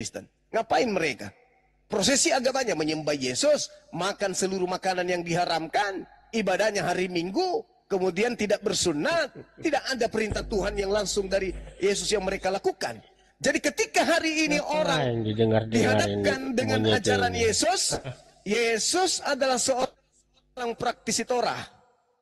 Kristen. Ngapain mereka? Prosesi agamanya menyembah Yesus, makan seluruh makanan yang diharamkan, ibadahnya hari Minggu, kemudian tidak bersunat, tidak ada perintah Tuhan yang langsung dari Yesus yang mereka lakukan. Jadi ketika hari ini orang dihadapkan dengan ajaran Yesus, Yesus adalah seorang praktisi Torah.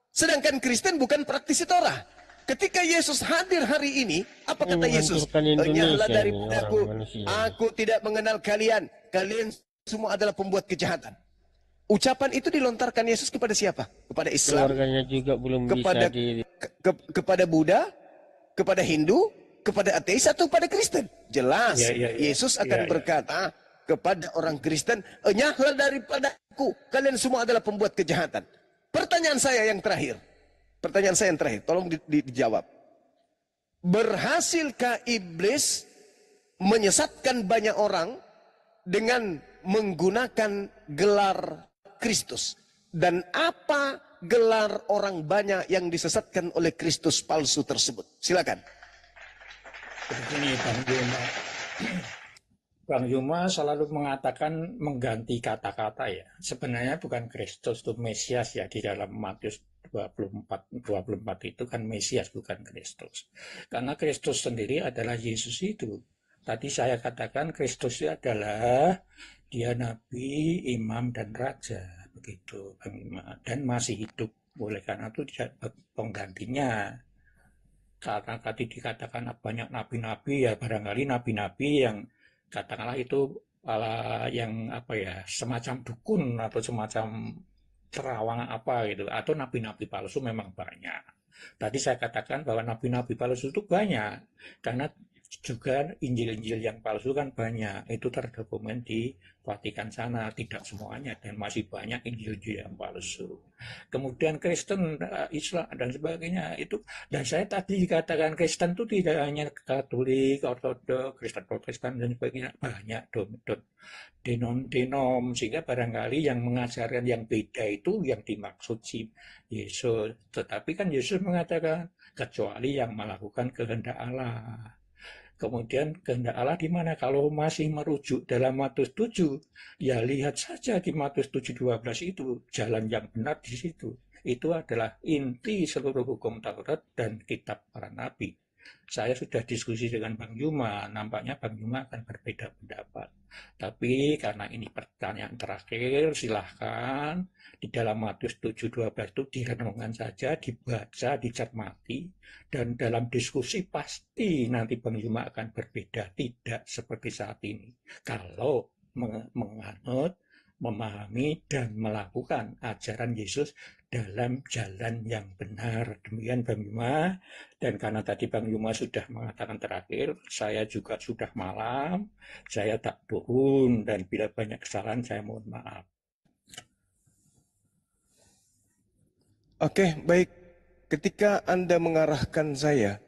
Sedangkan Kristen bukan praktisi Torah. Ketika Yesus hadir hari ini, apa kata Yesus? Enyahlah daripadaku, aku tidak mengenal kalian. Kalian semua adalah pembuat kejahatan. Ucapan itu dilontarkan Yesus kepada siapa? Kepada Islam, keluarganya juga belum kepada, kepada Buddha, kepada Hindu, kepada ateis, atau kepada Kristen? Jelas, Yesus akan berkata kepada orang Kristen, enyahlah daripadaku, kalian semua adalah pembuat kejahatan. Pertanyaan saya yang terakhir, tolong dijawab. Berhasilkah iblis menyesatkan banyak orang dengan menggunakan gelar Kristus? Dan apa gelar orang banyak yang disesatkan oleh Kristus palsu tersebut? Silakan. Begini Bang Yuma selalu mengatakan mengganti kata-kata ya. Sebenarnya bukan Kristus itu Mesias ya, di dalam Matius 24 itu kan Mesias bukan Kristus. Karena Kristus sendiri adalah Yesus itu. Tadi saya katakan Kristus itu adalah dia nabi, imam dan raja begitu Bang Yuma, dan masih hidup. Oleh karena itu tidak penggantinya. Karena tadi dikatakan banyak nabi-nabi ya, barangkali nabi-nabi yang katakanlah itu yang apa ya, semacam dukun atau semacam terawang apa gitu, atau nabi-nabi palsu memang banyak. Tadi saya katakan bahwa nabi-nabi palsu itu banyak, karena juga Injil-Injil yang palsu kan banyak, itu terdokumen di Vatikan sana, tidak semuanya, dan masih banyak Injil-Injil yang palsu. Kemudian Kristen, Islam dan sebagainya itu, dan saya tadi dikatakan Kristen itu tidak hanya Katolik, Ortodoks, Kristen Protestan dan sebagainya, banyak denom, sehingga barangkali yang mengajarkan yang beda itu yang dimaksud si Yesus. Tetapi kan Yesus mengatakan kecuali yang melakukan kehendak Allah. Kemudian kehendak Allah di mana? Kalau masih merujuk dalam Matius 7, ya lihat saja di Matius 7:12 itu, jalan yang benar di situ. Itu adalah inti seluruh hukum Taurat dan kitab para nabi. Saya sudah diskusi dengan Bang Yuma, nampaknya Bang Yuma akan berbeda pendapat. Tapi karena ini pertanyaan terakhir, silahkan di dalam Matius 7:12 itu direnungkan saja, dibaca, dicermati, dan dalam diskusi pasti nanti Bang Yuma akan berbeda, tidak seperti saat ini. Kalau menganut, memahami, dan melakukan ajaran Yesus dalam jalan yang benar. Demikian Bang Yuma. Dan karena tadi Bang Yuma sudah mengatakan terakhir, saya juga sudah malam, saya tak turun, dan bila banyak kesalahan saya mohon maaf. Oke, baik. Ketika Anda mengarahkan saya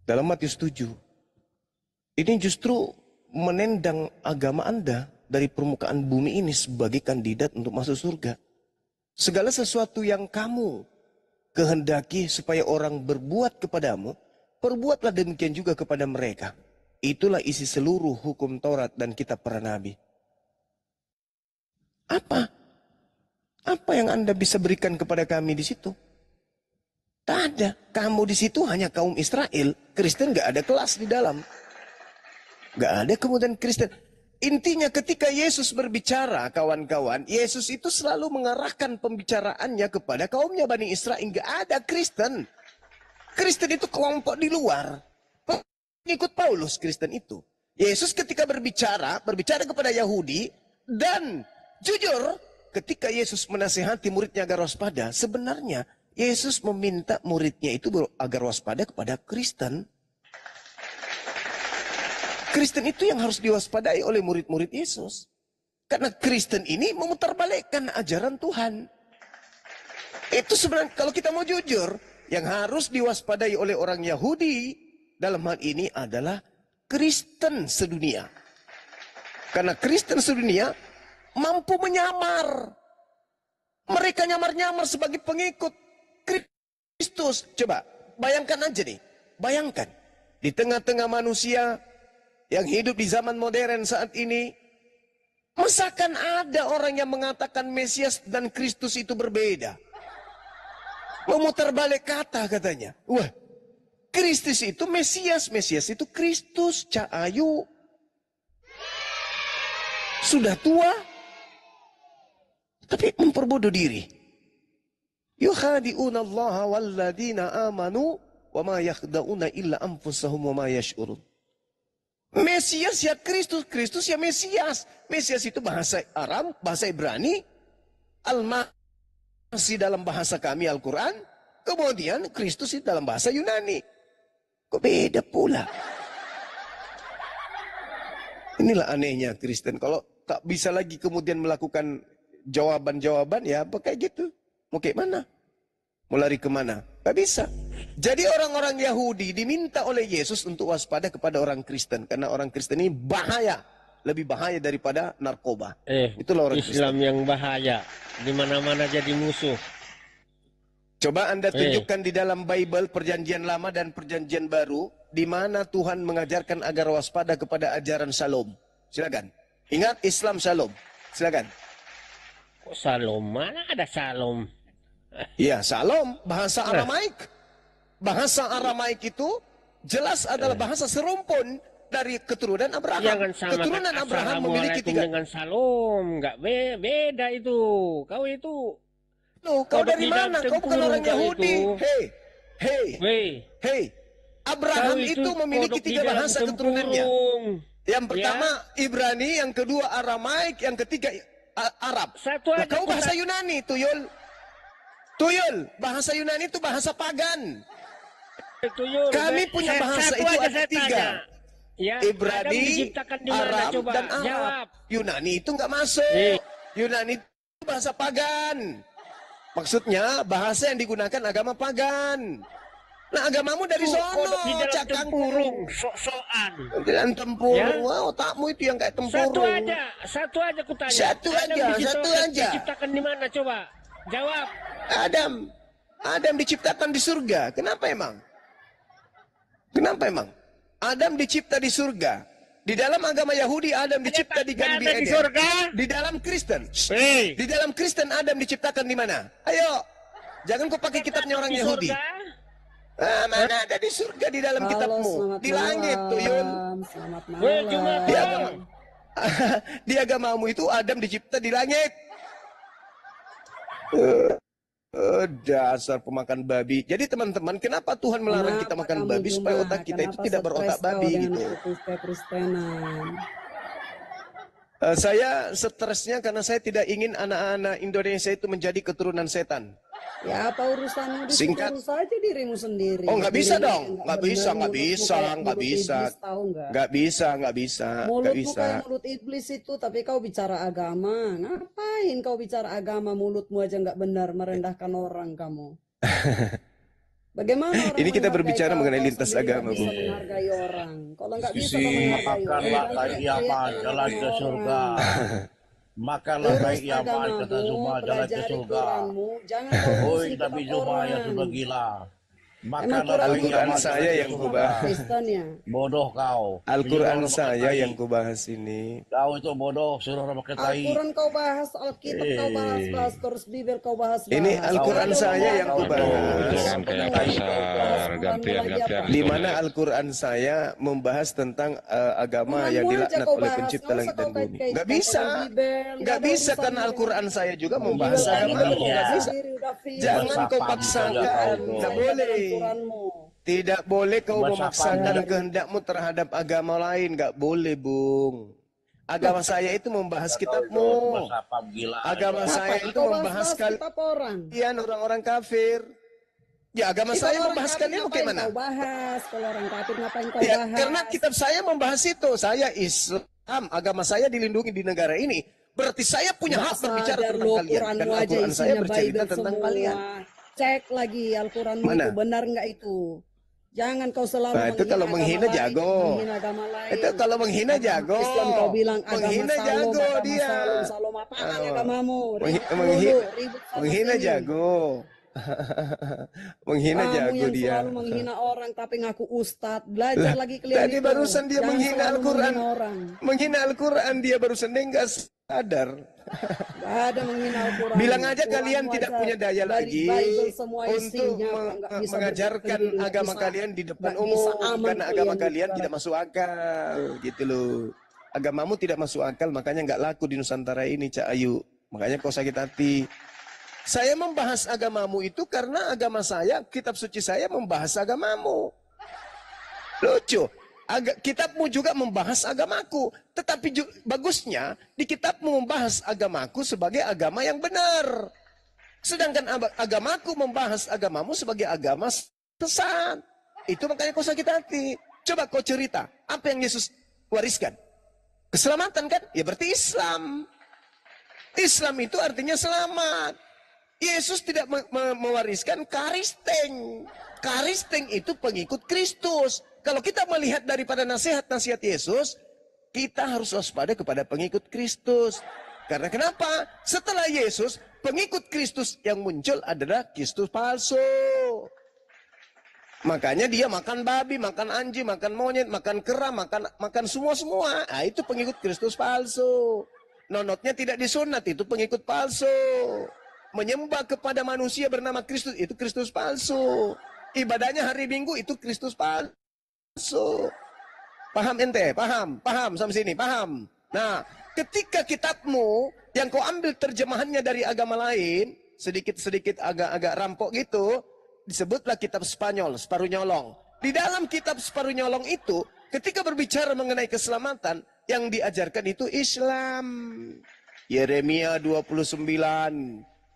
dalam Matius 7, ini justru menendang agama Anda dari permukaan bumi ini sebagai kandidat untuk masuk surga. Segala sesuatu yang kamu kehendaki supaya orang berbuat kepadamu, perbuatlah demikian juga kepada mereka. Itulah isi seluruh hukum Taurat dan kitab para nabi. Apa? Apa yang Anda bisa berikan kepada kami di situ? Tak ada. Kamu di situ hanya kaum Israel. Kristen gak ada kelas di dalam. Gak ada kemudian Kristen. Intinya ketika Yesus berbicara, kawan-kawan, Yesus itu selalu mengarahkan pembicaraannya kepada kaumnya Bani Israel. Nggak ada Kristen. Kristen itu kelompok di luar. Pengikut Paulus Kristen itu. Yesus ketika berbicara kepada Yahudi. Dan jujur, ketika Yesus menasihati muridnya agar waspada, sebenarnya Yesus meminta muridnya itu agar waspada kepada Kristen. Kristen itu yang harus diwaspadai oleh murid-murid Yesus. Karena Kristen ini memutarbalikkan ajaran Tuhan. Itu sebenarnya kalau kita mau jujur, yang harus diwaspadai oleh orang Yahudi dalam hal ini adalah Kristen sedunia. Karena Kristen sedunia mampu menyamar. Mereka nyamar-nyamar sebagai pengikut Kristus. Coba bayangkan aja nih. Bayangkan. Di tengah-tengah manusia yang hidup di zaman modern saat ini, masakan ada orang yang mengatakan Mesias dan Kristus itu berbeda? Memutar balik kata katanya. Wah, Kristus itu Mesias, Mesias itu Kristus. Cak Ayu sudah tua, tapi memperbodoh diri. Yukhadi'una Allah walladina amanu wa ma yakhda'una illa anfusahum wa ma yash'urun. Mesias ya Kristus, Kristus ya Mesias. Mesias itu bahasa Aram, bahasa Ibrani. Al-Masih dalam bahasa kami Al-Quran. Kemudian Kristus itu dalam bahasa Yunani. Kok beda pula? Inilah anehnya Kristen. Kalau tak bisa lagi kemudian melakukan jawaban-jawaban, ya apa kayak gitu. Mau kayak mana? Mau lari kemana? Gak bisa. Jadi orang-orang Yahudi diminta oleh Yesus untuk waspada kepada orang Kristen. Karena orang Kristen ini bahaya. Lebih bahaya daripada narkoba. Itulah orang Islam Kristen yang bahaya. Di mana-mana jadi musuh. Coba Anda tunjukkan di dalam Bible Perjanjian Lama dan Perjanjian Baru. Di mana Tuhan mengajarkan agar waspada kepada ajaran Shalom. Silakan. Ingat Islam Shalom. Silakan. Kok Shalom? Mana ada Shalom? Ya, Shalom, bahasa Aramaik. Bahasa Aramaik itu jelas adalah bahasa serumpun dari keturunan Abraham. Jangan samakan Keturunan Abraham memiliki Assalamualaikum 3. dengan Shalom. Nggak beda itu. Kau itu. Loh, kau dari mana? Kau bukan orang Yahudi. Hei. Abraham itu memiliki 3 bahasa keturunannya. Yang pertama Ibrani, yang kedua Aramaik, yang ketiga Arab. Nah, kau bahasa Yunani, Tuyul. Tuyul, bahasa Yunani itu bahasa pagan. Tuyul, Kami punya bahasa itu ada 3. Ya, Ibrani, Arab, dan Arab. Jawab. Yunani itu nggak masuk. Yunani itu bahasa pagan. Maksudnya bahasa yang digunakan agama pagan. Nah, agamamu dari sono, di dalam tempurung, sok-sokan. Di dalam tempurung, wah, otakmu itu yang kayak tempurung. Satu aja kutanya. Satu aja. Diciptakan di mana coba? Jawab. Adam diciptakan di surga. Kenapa emang? Adam dicipta di surga. Di dalam agama Yahudi Adam dicipta di Gan Eden. Di surga? Di dalam Kristen. Di dalam Kristen Adam diciptakan di mana? Ayo. Jangan kau pakai kitabnya orang Yahudi. Mana ada di surga di dalam kitabmu? Di langit, Tuyul. Selamat malam. Di agamamu itu Adam dicipta di langit. Dasar pemakan babi. Jadi teman-teman, kenapa Tuhan melarang kita makan babi? Supaya otak kita itu tidak berotak babi gitu. Saya stresnya karena saya tidak ingin anak-anak Indonesia itu menjadi keturunan setan. Ya, apa urusanmu? Singkat. Urus saja dirimu sendiri. Oh, nggak bisa dong. Nggak bisa. Mulutmu kayak mulut iblis itu, tapi kau bicara agama. Ngapain kau bicara agama? Mulutmu aja nggak benar, merendahkan orang kamu. Bagaimana orang ini kita berbicara mengenai lintas agama, Bu. Bisa menghargai orang. Kalau nggak bisa kau menghargai orang. Makanlah iyaman jalan ke surga. Makanlah baik iyaman kata Zuma jalan ke surga. Oi, tapi Zuma ya sudah gila. Al-Quran saya yang kubahas. Bodoh kau. Al-Quran saya yang kubahas ini. Kau itu bodoh, suruh orang pakai tai. Al-Quran kau bahas, Alkitab kau bahas, terus Bibel kau bahas. Ini Al-Quran saya yang kubahas. Jangan kayak kasar, gantian. Di mana Al-Quran saya membahas tentang agama yang dilaknat oleh pencipta langit dan bumi. Gak bisa karena Al-Quran saya juga membahas agama. Gak bisa. Jangan kau paksakan, gak boleh. Tidak boleh kau memaksakan kehendakmu terhadap agama lain. Gak boleh, Bung. Agama saya itu membahas kitabmu. Agama saya itu membahas kalian orang-orang kafir. Ya, agama saya membahas kalian bagaimana? Kau bahas kalau orang kafir ngapain kau ya, bahas? Karena kitab saya membahas itu. Saya Islam, agama saya dilindungi di negara ini. Berarti saya punya hak berbicara tentang kalian. Dan Al-Quran saya bercerita tentang kalian. Cek lagi Al-Quranmu itu benar nggak itu. Jangan kau selalu itu kalau menghina jago. Itu kalau menghina jago. Islam kau bilang menghina jago dia. Salom apaan agamamu? Menghina jago. Menghina Kamu jago yang dia. selalu menghina orang tapi ngaku ustadz. Belajar lagi kalian Tadi itu. barusan dia Jangan menghina selalu Al-Quran. menghina orang. Menghina Al-Quran dia barusan, dia nggak sadar. Gak ada menghina Al-Quran. Bilang aja kalian Quranmu tidak aja punya daya dari lagi Bible semua untuk isinya nggak bisa mengajarkan berdiri, nggak agama bisa- kalian di depan nggak bisa umum, aman karena agama kalian kalian juga. tidak masuk akal, gitu loh. Agamamu tidak masuk akal, makanya nggak laku di Nusantara ini, Cak Ayu. Makanya kau sakit hati. Saya membahas agamamu itu karena agama saya, kitab suci saya membahas agamamu. Lucu. Kitabmu juga membahas agamaku. Tetapi bagusnya di kitabmu membahas agamaku sebagai agama yang benar. Sedangkan agamaku membahas agamamu sebagai agama sesat. Itu makanya kau sakit hati. Coba kau cerita, apa yang Yesus wariskan? Keselamatan kan? Ya berarti Islam. Islam itu artinya selamat. Yesus tidak mewariskan karisteng. Karisteng itu pengikut Kristus. Kalau kita melihat daripada nasihat-nasihat Yesus, kita harus waspada kepada pengikut Kristus. Karena kenapa? Setelah Yesus, pengikut Kristus yang muncul adalah Kristus palsu. Makanya dia makan babi, makan anjing, makan monyet, makan kera, makan semua-semua. Nah, itu pengikut Kristus palsu. Nonotnya tidak disunat, itu pengikut palsu. Menyembah kepada manusia bernama Kristus, itu Kristus palsu. Ibadahnya hari Minggu, itu Kristus palsu. Paham ente? Paham sampai sini, paham. Nah, ketika kitabmu yang kau ambil terjemahannya dari agama lain, sedikit-sedikit agak-agak rampok gitu, disebutlah kitab Spanyol, separuh nyolong. Di dalam kitab separuh nyolong itu, ketika berbicara mengenai keselamatan, yang diajarkan itu Islam. Yeremia 29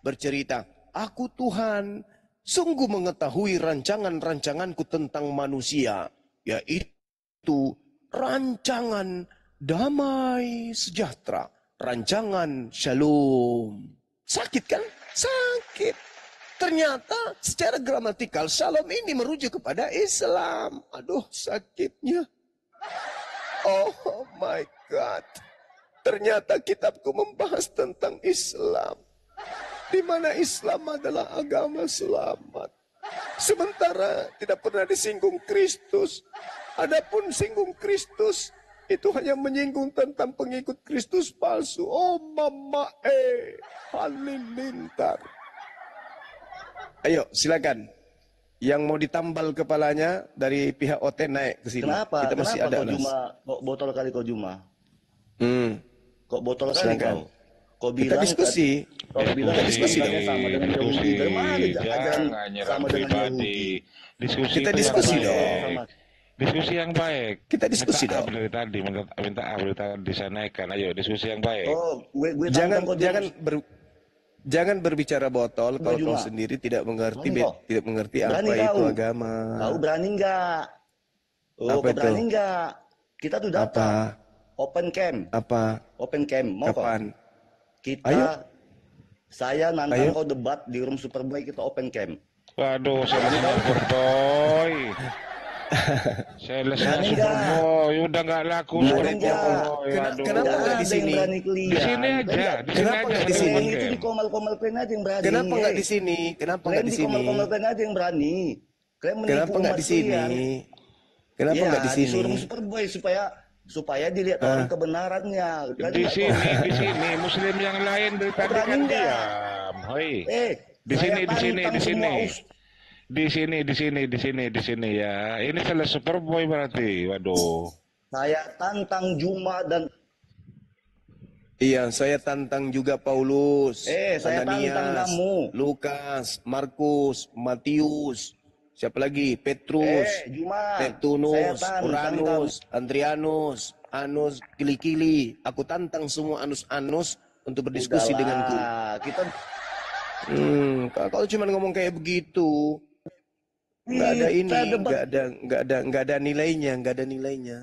bercerita, aku Tuhan sungguh mengetahui rancangan-rancanganku tentang manusia, yaitu rancangan damai sejahtera, rancangan shalom. Sakit kan? Sakit. Ternyata secara gramatikal shalom ini merujuk kepada Islam. Aduh, sakitnya. Oh my God. Ternyata kitabku membahas tentang Islam, di mana Islam adalah agama selamat. Sementara tidak pernah disinggung Kristus. Adapun singgung Kristus, itu hanya menyinggung tentang pengikut Kristus palsu. Oh mama halilintar. Ayo silakan. Yang mau ditambal kepalanya dari pihak OT naik ke sini. Kenapa? Kita masih Kenapa ada kau Juma? Kok botol kali kau Juma? Kok botol kali Silakan. kau? Kau Kita bilang diskusi. kau bilang Kita diskusi dong. sama dengan Yahudi. Dari mana ajaran Jangan nyerang sama dengan pribadi. Yahudi? Diskusi Kita itu diskusi yang dong. baik. Sama. Diskusi yang baik. Kita diskusi minta dong. dari tadi, minta dari tadi disanaikan. Ayo diskusi yang baik. Oh, gue Jangan tantang kau jangan berbicara botol kalau kau Juma. sendiri tidak mengerti Berani kau? tidak mengerti Berani apa kau? itu agama. Kau berani nggak? Oh, Apa kau itu? berani nggak? Kita tuh datang. Apa? Open camp. Apa? Open camp. Mau kau? Kapan? Kita, Ayo. saya nantang Ayo. kau debat di room Superboy, kita open camp. Waduh, salesnya Superboy. Salesnya Berani Superboy. Udah nggak laku Berani Superboy. nggak? Aduh. Kenapa nggak Nggak di ada sini? yang berani Di kelihatan. sini aja, di sini Kenapa aja. nggak di sini sini? Yang itu pakai. di komal-komal aja yang berani. Kenapa nggak di sini? Kenapa nggak di sini? komal-komal aja yang berani. Kalian menipu Kenapa nggak umat di sini? kalian. Kenapa Ya, nggak di sini? disuruh Superboy supaya dilihat orang kebenarannya. Kalian Di nggak sini, Muslim yang lain dari tadi berani kan nggak? diam. Hoi. Di Di sini ya. Ini salah Superboy berarti. Waduh. Saya tantang Juma dan Iya, saya tantang juga Paulus, saya tantang kamu. Lukas, Markus, Matius, siapa lagi? Petrus, Juma. Neptunus, Saya tantang Uranus, Andrianus, Anus, Kili-Kili. Aku tantang semua Anus-Anus untuk berdiskusi denganku. Kita Kalau cuma ngomong kayak begitu, nggak ada ini, debat. nggak ada nilainya, nggak ada nilainya.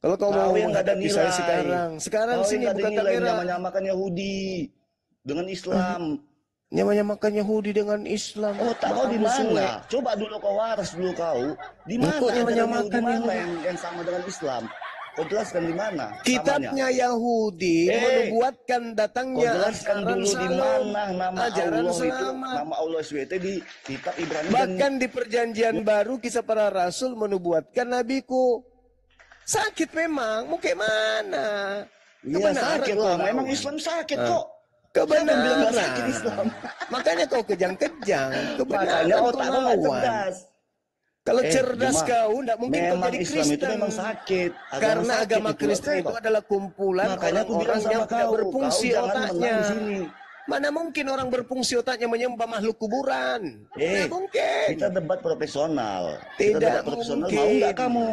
Kalau kau Kau mau yang nggak ada menghadapi saya nilai. sekarang Kau sini yang nggak ada buka nilai, kamera. nyamakan Yahudi dengan Islam. Nyamanya makan Yahudi dengan Islam. Oh, tahu Maka di musuh. mana? Coba dulu kau waras dulu kau. Di mana Engkau ajaran menyamakan Yahudi mana Yahudi. yang sama dengan Islam? Kau jelaskan di mana? Kitabnya Yahudi menubuatkan Kau datangnya jelaskan ajaran dulu di mana nama ajaran Allah itu, selamat. nama Allah SWT di kitab Ibrani dan Bahkan di perjanjian baru kisah para rasul menubuatkan nabiku. Sakit memang, mau kayak mana? iya sakit lah. kau Memang lawan. Islam sakit kok. Siapa yang bilang Kebenaran. nggak sakit Islam? Makanya kau kejang-kejang. Kebenaran Makanya kau otak kau nggak lawan. cerdas. Kalau cerdas Jemaah, kau, tidak mungkin kau memang jadi Islam Kristen. itu memang sakit. Karena sakit agama itu, Kristen itu kok. adalah kumpulan Makanya aku bilang orang-orang sama yang tidak kau berfungsi jangan otaknya. menang di sini. Mana mungkin orang berfungsi otaknya menyembah makhluk kuburan? Mana mungkin. Kita debat profesional. Tidak Kita debat profesional. mungkin. Mau nggak kamu?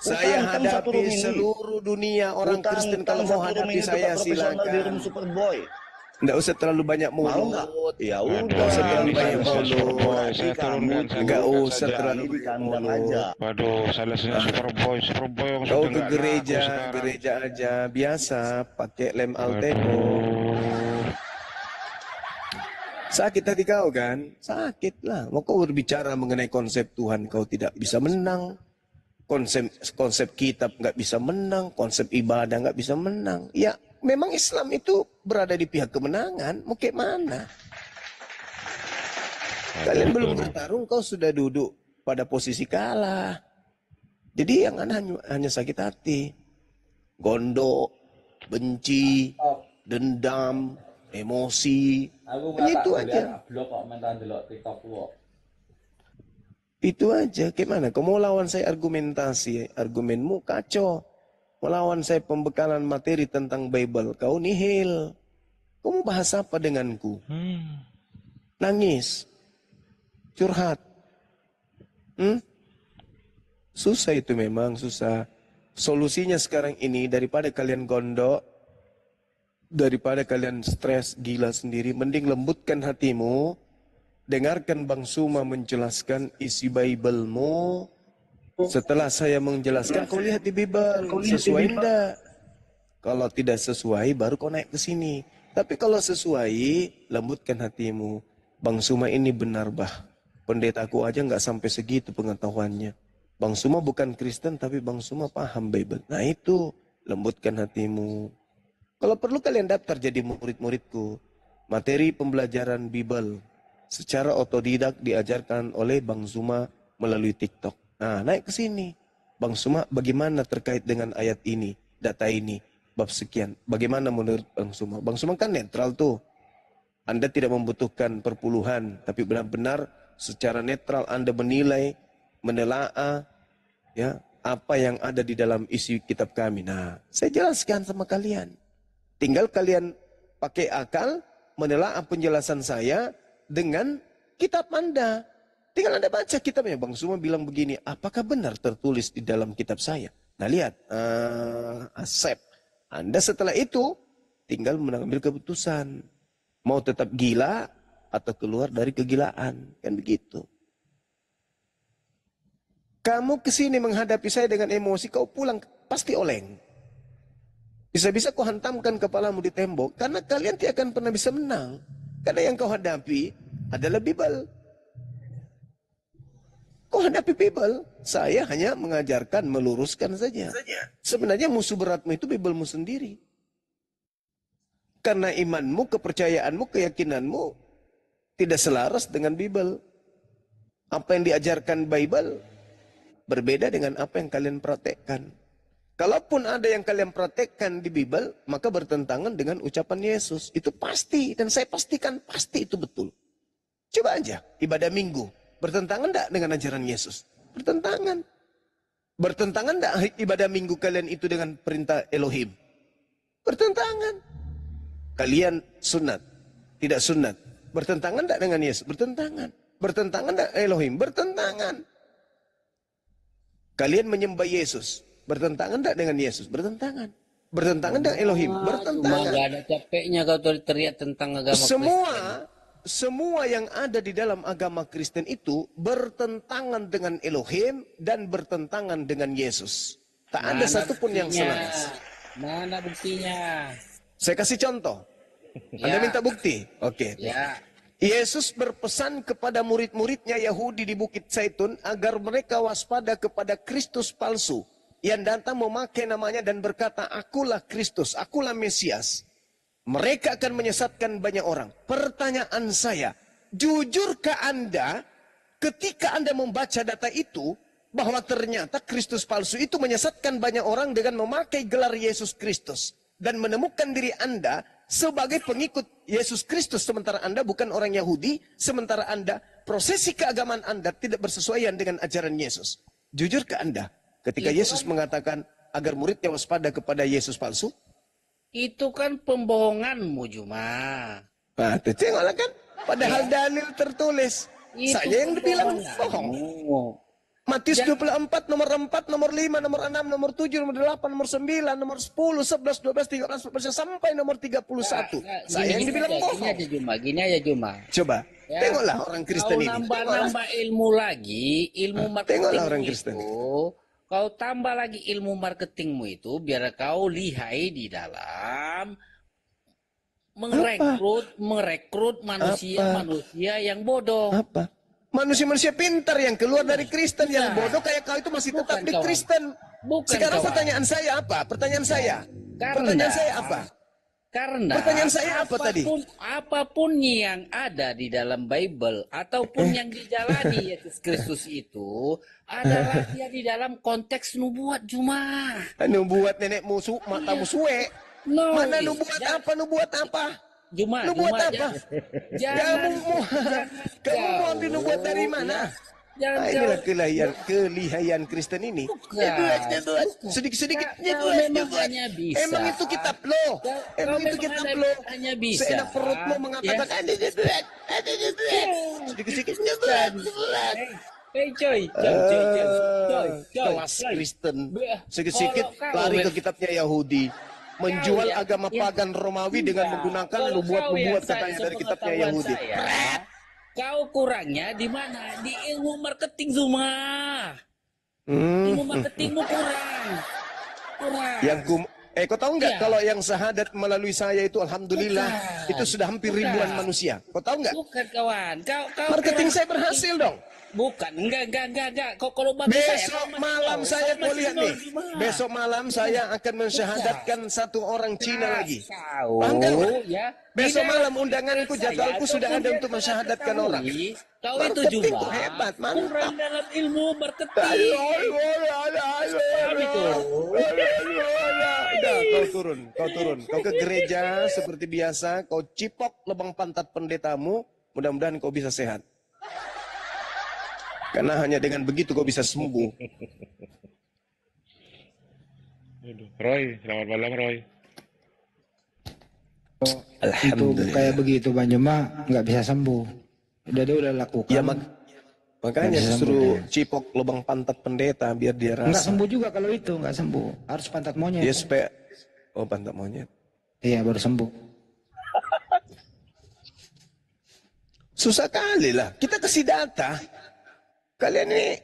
Saya Utang satu hadapi room ini. seluruh dunia orang Kristen. Kalau mau hadapi saya profesional di room silakan. Superboy. Nggak usah terlalu banyak Mau nggak? mulut. Ya Aduh, udah. terlalu ini banyak salesnya mulut. Superboy. Saya Berarti turunkan, kamu saya Nggak turunkan usah saja. terlalu di banyak kandang mulut. aja. Waduh, salesnya Superboy. Superboy yang Kau sudah ke nggak laku gereja, sekarang. gereja aja biasa pakai lem Altepo. Waduh. Sakit hati kau kan? Sakit lah. Mau kau berbicara mengenai konsep Tuhan, kau tidak bisa menang. Konsep kitab nggak bisa menang. Konsep ibadah nggak bisa menang. Ya, memang Islam itu berada di pihak kemenangan. Mau kayak mana? Kalian belum bertarung, kau sudah duduk pada posisi kalah. Jadi yang ada hanya sakit hati. Gondok, benci, dendam, emosi. Hanya itu aja. Itu aja. Gimana? Kau mau lawan saya argumentasi, argumenmu kacau. Mau lawan saya pembekalan materi tentang Bible, kau nihil. Kau mau bahas apa denganku? Nangis, curhat. Susah itu memang, susah. Solusinya sekarang ini daripada kalian gondok, daripada kalian stres gila sendiri, mending lembutkan hatimu. Dengarkan Bang Suma menjelaskan isi Bible-mu. Setelah saya menjelaskan, kau lihat di Bible, sesuai enggak? Kalau tidak sesuai, baru kau naik ke sini. Tapi kalau sesuai, lembutkan hatimu. Bang Suma ini benar bah. Pendetaku aja nggak sampai segitu pengetahuannya. Bang Suma bukan Kristen, tapi Bang Suma paham Bible. Nah itu, lembutkan hatimu. Kalau perlu kalian daftar jadi murid-muridku. Materi pembelajaran Bible. Secara otodidak diajarkan oleh Bang Suma melalui TikTok. Nah, naik ke sini. Bang Suma, bagaimana terkait dengan ayat ini, data ini, bab sekian. Bagaimana menurut Bang Suma? Bang Suma kan netral tuh. Anda tidak membutuhkan perpuluhan, tapi benar-benar secara netral Anda menilai, menelaah, ya, apa yang ada di dalam isi kitab kami. Nah, saya jelaskan sama kalian. Tinggal kalian pakai akal, menelaah penjelasan saya, dengan kitab Anda. Tinggal Anda baca kitabnya. Bang Suma bilang begini, apakah benar tertulis di dalam kitab saya? Nah lihat, Asep. Anda setelah itu tinggal mengambil keputusan. Mau tetap gila atau keluar dari kegilaan. Kan begitu. Kamu kesini menghadapi saya dengan emosi, kau pulang pasti oleng. Bisa-bisa kau hantamkan kepalamu di tembok, karena kalian tidak akan pernah bisa menang. Karena yang kau hadapi adalah Bible. Kau hadapi Bible, saya hanya mengajarkan, meluruskan saja. Sebenarnya musuh beratmu itu Biblemu sendiri. Karena imanmu, kepercayaanmu, keyakinanmu tidak selaras dengan Bible. Apa yang diajarkan Bible berbeda dengan apa yang kalian praktekkan. Kalaupun ada yang kalian praktekkan di Bible, maka bertentangan dengan ucapan Yesus. Itu pasti, dan saya pastikan pasti itu betul. Coba aja, ibadah minggu. Bertentangan enggak dengan ajaran Yesus? Bertentangan. Bertentangan enggak ibadah minggu kalian itu dengan perintah Elohim? Bertentangan. Kalian sunat, tidak sunat. Bertentangan enggak dengan Yesus? Bertentangan. Bertentangan enggak Elohim? Bertentangan. Kalian menyembah Yesus. Bertentangan enggak dengan Yesus? Bertentangan. Bertentangan dengan Elohim? Bertentangan. Cuma gak ada capeknya kau teriak tentang agama Semua yang ada di dalam agama Kristen itu bertentangan dengan Elohim dan bertentangan dengan Yesus. Tak ada satupun yang selaras. Mana buktinya? Saya kasih contoh. Anda minta bukti? Oke. Ya. Yesus berpesan kepada murid-muridnya Yahudi di Bukit Zaitun agar mereka waspada kepada Kristus palsu yang datang memakai namanya dan berkata, akulah Kristus, akulah Mesias, mereka akan menyesatkan banyak orang. Pertanyaan saya, jujurkah Anda ketika Anda membaca data itu, bahwa ternyata Kristus palsu itu menyesatkan banyak orang dengan memakai gelar Yesus Kristus, dan menemukan diri Anda sebagai pengikut Yesus Kristus, sementara Anda bukan orang Yahudi, sementara Anda prosesi keagamaan Anda tidak bersesuaian dengan ajaran Yesus. Jujurkah Anda ketika Yesus mengatakan agar muridnya waspada kepada Yesus palsu? Itu kan pembohonganmu, Juma. Nah, tengoklah kan, padahal dalil tertulis. Itu Saya yang dibilang bohong. Matius 24, nomor 4, nomor 5, nomor 6, nomor 7, nomor 8, nomor 9, nomor 10, 11, 12, 13, 14, sampai nomor 31. Saya yang dibilang bohong. Gini aja Juma. Coba, Ya, tengoklah orang Kristen ini. Nambah ilmu lagi, ilmu marketing tengoklah orang Kristen. itu. Kau tambah lagi ilmu marketingmu itu, biar kau lihai di dalam merekrut manusia yang bodoh. Apa? Manusia-manusia pintar yang keluar dari Kristen, yang bodoh kayak kau itu masih tetap di Kristen. Sekarang pertanyaan saya apa? Pertanyaan saya apa? Karena pertanyaan saya apa tadi? Apapun yang ada di dalam Bible ataupun yang dijalani Yesus Kristus itu adalah dia di dalam konteks nubuat Juma. Nubuat nenek musuh, matamu suwe. Mana nubuat apa? Nubuat apa? Juma, nubuat apa? Kamu mau ambil nubuat dari mana? Inilah kelihayan Kristen ini. Sedikit-sedikit. Emang itu kitab lo. Hanya bisa. Seenak perutmu mengatakan ada nubuat. Sedikit-sedikit. Coy. Kelas Kristen. Sedikit-sedikit lari ke kitabnya Yahudi. Menjual agama pagan Romawi dengan menggunakan nubuat-nubuat katanya dari kitabnya Yahudi. Kau kurangnya di mana? Di ilmu marketing Zuma. Ilmu marketingmu kurang. Kau tahu nggak kalau yang syahadat melalui saya itu alhamdulillah itu sudah hampir ribuan manusia. Kau tahu nggak? Bukan kawan. Kau marketing saya berhasil dong. Bukan, enggak. Kalau bagi besok malam saya mau lihat nih. Besok malam saya akan mensyahadatkan satu orang Cina lagi. Paham nggak? Ya. Besok malam undanganku, jadwalku sudah ada untuk mensyahadatkan orang. Kau itu juga hebat, mantap. Kurang dalam ilmu marketing. Udah, kau turun. Kau ke gereja seperti biasa. Kau cipok lubang pantat pendetamu. Mudah-mudahan kau bisa sehat. Karena hanya dengan begitu kau bisa sembuh. Roy, selamat malam Roy. Itu kayak begitu Bang Juma nggak bisa sembuh. Dia udah lakukan. Ya makanya suruh cipok lubang pantat pendeta biar dia rasa. Nggak sembuh juga kalau itu, nggak sembuh. Harus pantat monyet. Ya supaya pantat monyet. Iya baru sembuh. Susah kali lah. Kita kasih data. Kalian ini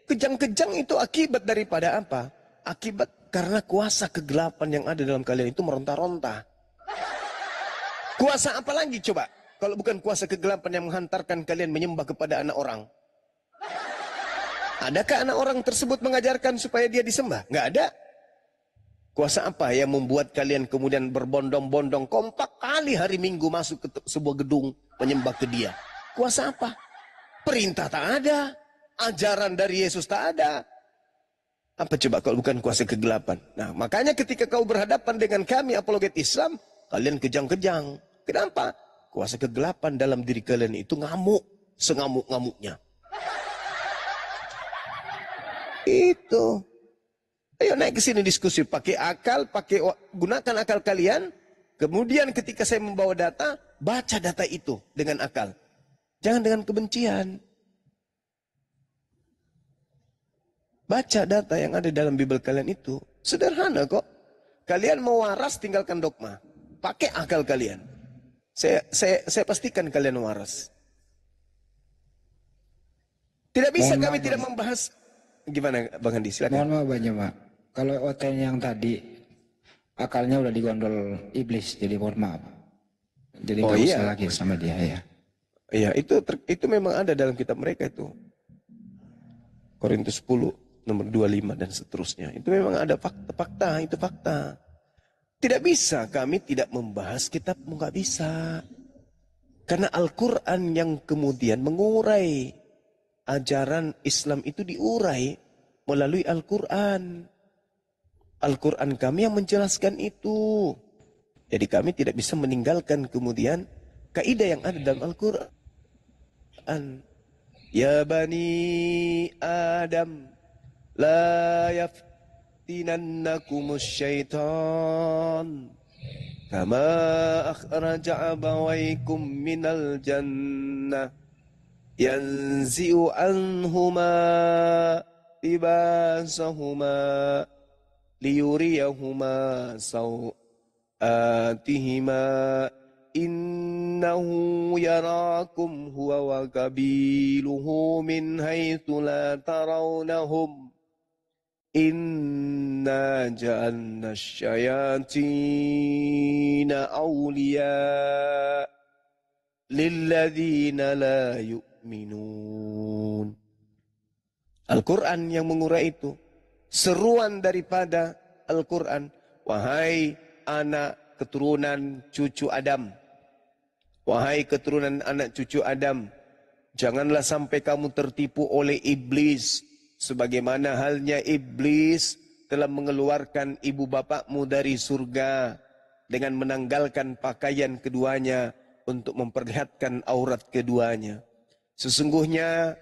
kejang-kejang itu akibat daripada apa? Akibat karena kuasa kegelapan yang ada dalam kalian itu meronta-ronta. Kuasa apa lagi coba? Kalau bukan kuasa kegelapan yang menghantarkan kalian menyembah kepada anak orang. Adakah anak orang tersebut mengajarkan supaya dia disembah? Nggak ada. Kuasa apa yang membuat kalian kemudian berbondong-bondong kompak kali hari Minggu masuk ke sebuah gedung menyembah ke dia? Kuasa apa? Perintah tak ada. Ajaran dari Yesus tak ada. Apa coba kalau bukan kuasa kegelapan? Nah, makanya ketika kau berhadapan dengan kami apologet Islam, kalian kejang-kejang. Kenapa? Kuasa kegelapan dalam diri kalian itu ngamuk, sengamuk-ngamuknya. Itu. Ayo naik ke sini diskusi, pakai akal, gunakan akal kalian. Kemudian ketika saya membawa data, baca data itu dengan akal. Jangan dengan kebencian. Baca data yang ada dalam Bible kalian itu. Sederhana kok. Kalian mau waras, tinggalkan dogma. Pakai akal kalian. Saya pastikan kalian waras. Tidak bisa kami tidak membahas. Gimana Bang Andi? Silakan. Mohon maaf Bang Juma. Kalau OTN yang tadi akalnya udah digondol iblis, jadi mohon maaf. Jadi nggak usah lagi sama dia ya. Iya, itu memang ada dalam kitab mereka itu. Korintus 10. nomor 25 dan seterusnya. Itu memang ada fakta, itu fakta. Tidak bisa kami tidak membahas kitabmu, nggak bisa. Karena Al-Quran yang kemudian mengurai ajaran Islam itu diurai melalui Al-Quran. Al-Quran kami yang menjelaskan itu. Jadi kami tidak bisa meninggalkan kemudian kaidah yang ada dalam Al-Quran. Ya Bani Adam, la yaftinannakumus syaitan. Kama akhraja abawaikum minal jannah. Yanzi'u anhuma libasahuma liyuriyahuma sawatihima innahu yarakum huwa wa qabiluhu min haitsu la tarawnahum inna ja'alna syayatina awliya lilladzina la yu'minun. Al-Quran yang mengurai itu. Seruan daripada Al-Quran. Wahai anak keturunan cucu Adam. Wahai keturunan anak cucu Adam. Janganlah sampai kamu tertipu oleh iblis. Sebagaimana halnya iblis telah mengeluarkan ibu bapakmu dari surga. Dengan menanggalkan pakaian keduanya. Untuk memperlihatkan aurat keduanya. Sesungguhnya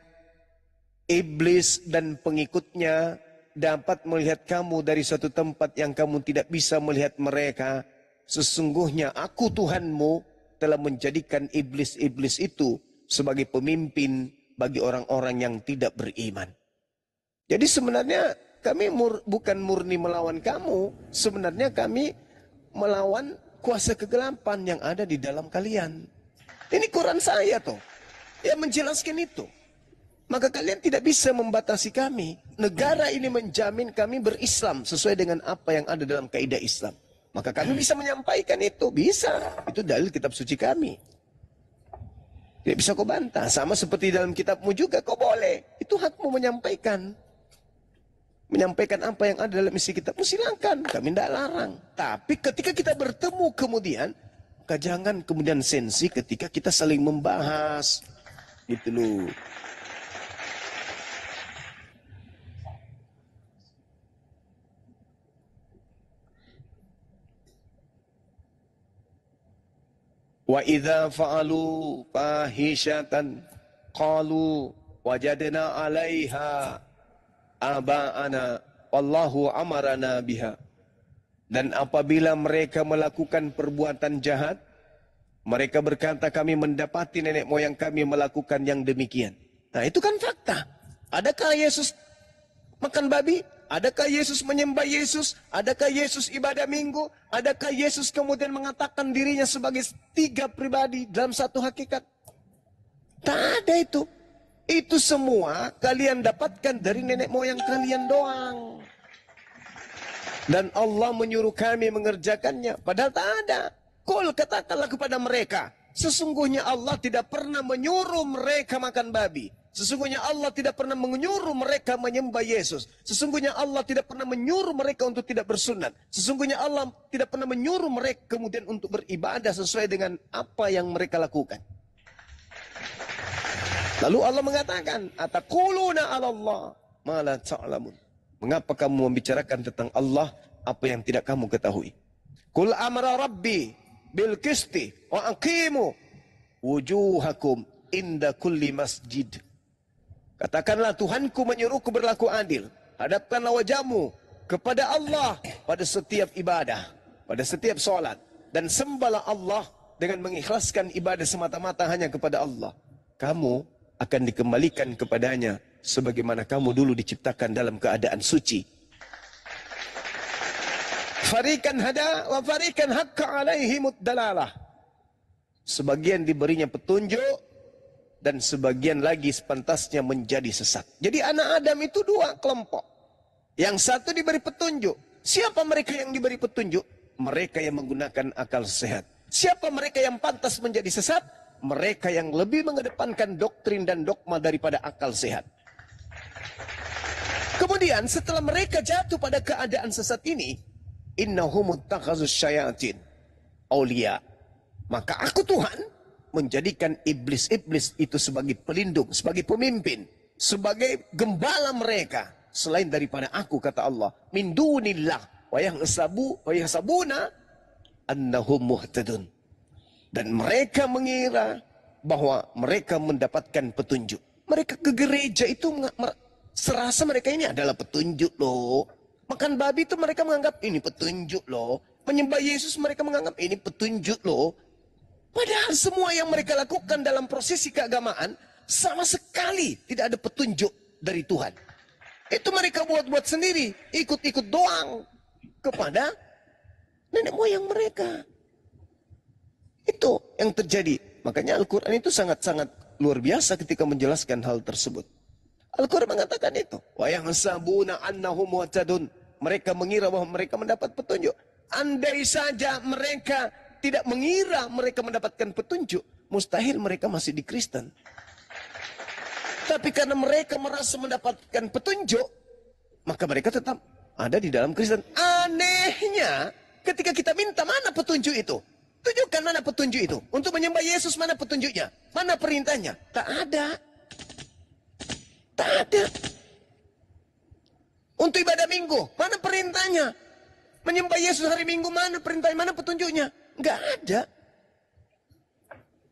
iblis dan pengikutnya dapat melihat kamu dari suatu tempat yang kamu tidak bisa melihat mereka. Sesungguhnya aku Tuhanmu telah menjadikan iblis-iblis itu sebagai pemimpin bagi orang-orang yang tidak beriman. Jadi sebenarnya kami bukan murni melawan kamu. Sebenarnya kami melawan kuasa kegelapan yang ada di dalam kalian. Ini Quran saya toh. Yang menjelaskan itu. Maka kalian tidak bisa membatasi kami. Negara ini menjamin kami berislam sesuai dengan apa yang ada dalam kaidah Islam. Maka kami bisa menyampaikan itu. Bisa. Itu dalil kitab suci kami. Tidak bisa kau bantah. Sama seperti dalam kitabmu juga kau boleh. Itu hakmu menyampaikan. Menyampaikan apa yang ada dalam isi kitabmu silakan. Kami tidak larang. Tapi ketika kita bertemu kemudian. Maka jangan kemudian sensi ketika kita saling membahas. Gitu loh. Wa idza fa'alu fahishatan qalu wajadna 'alaiha aba'ana wallahu amarana biha. Dan apabila mereka melakukan perbuatan jahat, mereka berkata kami mendapati nenek moyang kami melakukan yang demikian. Nah itu kan fakta. Adakah Yesus makan babi? Adakah Yesus menyembah Yesus? Adakah Yesus ibadah minggu? Adakah Yesus kemudian mengatakan dirinya sebagai 3 pribadi dalam satu hakikat? Tak ada itu. Itu semua kalian dapatkan dari nenek moyang kalian doang. Dan Allah menyuruh kami mengerjakannya. Padahal tak ada. Qul katakanlah kepada mereka. Sesungguhnya Allah tidak pernah menyuruh mereka makan babi. Sesungguhnya Allah tidak pernah menyuruh mereka menyembah Yesus. Sesungguhnya Allah tidak pernah menyuruh mereka untuk tidak bersunat. Sesungguhnya Allah tidak pernah menyuruh mereka kemudian untuk beribadah sesuai dengan apa yang mereka lakukan. Lalu Allah mengatakan, ataquluna 'ala Allah ma la ta'lamun. Mengapa kamu membicarakan tentang Allah apa yang tidak kamu ketahui? Qul amara rabbi bil qisti wa aqimu wujuhakum inda kulli masjid. Katakanlah Tuhanku menyuruhku berlaku adil. Hadapkanlah wajahmu kepada Allah pada setiap ibadah, pada setiap solat. Dan sembahlah Allah dengan mengikhlaskan ibadah semata-mata hanya kepada Allah. Kamu akan dikembalikan kepadanya sebagaimana kamu dulu diciptakan dalam keadaan suci. Farikan hada wa farikan hakka alaihimud dalalah. Sebagian diberinya petunjuk dan sebagian lagi sepantasnya menjadi sesat. Jadi anak Adam itu 2 kelompok. Yang satu diberi petunjuk. Siapa mereka yang diberi petunjuk? Mereka yang menggunakan akal sehat. Siapa mereka yang pantas menjadi sesat? Mereka yang lebih mengedepankan doktrin dan dogma daripada akal sehat. Kemudian Kemudian setelah mereka jatuh pada keadaan sesat ini, innahum ittakhazus syayatin auliya. Maka aku Tuhan menjadikan iblis-iblis itu sebagai pelindung, sebagai pemimpin, sebagai gembala mereka selain daripada aku, kata Allah. Min dunillah wa yahsabuna annahum muhtadun. Dan mereka mengira bahwa mereka mendapatkan petunjuk. Mereka ke gereja itu serasa mereka ini adalah petunjuk loh. Makan babi itu mereka menganggap ini petunjuk loh. Menyembah Yesus mereka menganggap ini petunjuk loh. Padahal semua yang mereka lakukan dalam prosesi keagamaan sama sekali tidak ada petunjuk dari Tuhan. Itu mereka buat-buat sendiri, ikut-ikut doang kepada nenek moyang mereka. Itu yang terjadi. Makanya Al-Quran itu sangat-sangat luar biasa ketika menjelaskan hal tersebut. Al-Quran mengatakan itu. Wa yahsabuna annahum muhtadun. Mereka mengira bahwa mereka mendapat petunjuk. Andai saja mereka tidak mengira mereka mendapatkan petunjuk, mustahil mereka masih di Kristen. Tapi karena mereka merasa mendapatkan petunjuk, maka mereka tetap ada di dalam Kristen. Anehnya, ketika kita minta mana petunjuk itu? Tunjukkan mana petunjuk itu. Untuk menyembah Yesus mana petunjuknya? Mana perintahnya? Tak ada. Tak ada. Untuk ibadah minggu, mana perintahnya? Menyembah Yesus hari Minggu, mana perintahnya? Mana petunjuknya? Nggak ada.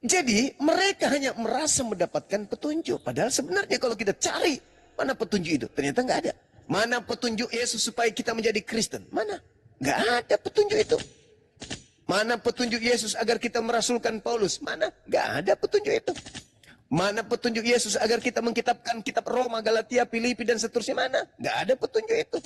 Jadi mereka hanya merasa mendapatkan petunjuk. Padahal sebenarnya kalau kita cari mana petunjuk itu, ternyata nggak ada. Mana petunjuk Yesus supaya kita menjadi Kristen? Mana? Nggak ada petunjuk itu. Mana petunjuk Yesus agar kita merasulkan Paulus? Mana? Nggak ada petunjuk itu. Mana petunjuk Yesus agar kita mengkitabkan kitab Roma, Galatia, Filipi, dan seterusnya? Mana? Nggak ada petunjuk itu.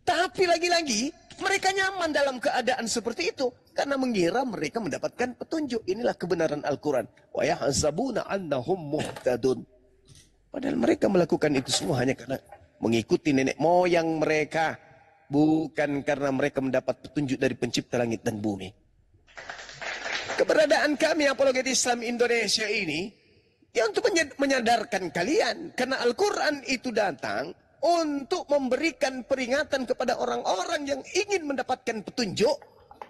Tapi lagi-lagi mereka nyaman dalam keadaan seperti itu karena mengira mereka mendapatkan petunjuk. Inilah kebenaran Al-Quran. Wa yahsabuna annahum muhtadun. Padahal mereka melakukan itu semua hanya karena mengikuti nenek moyang mereka, bukan karena mereka mendapat petunjuk dari Pencipta langit dan bumi. Keberadaan kami Apologet Islam Indonesia ini ya untuk menyadarkan kalian, karena Al-Quran itu datang untuk memberikan peringatan kepada orang-orang yang ingin mendapatkan petunjuk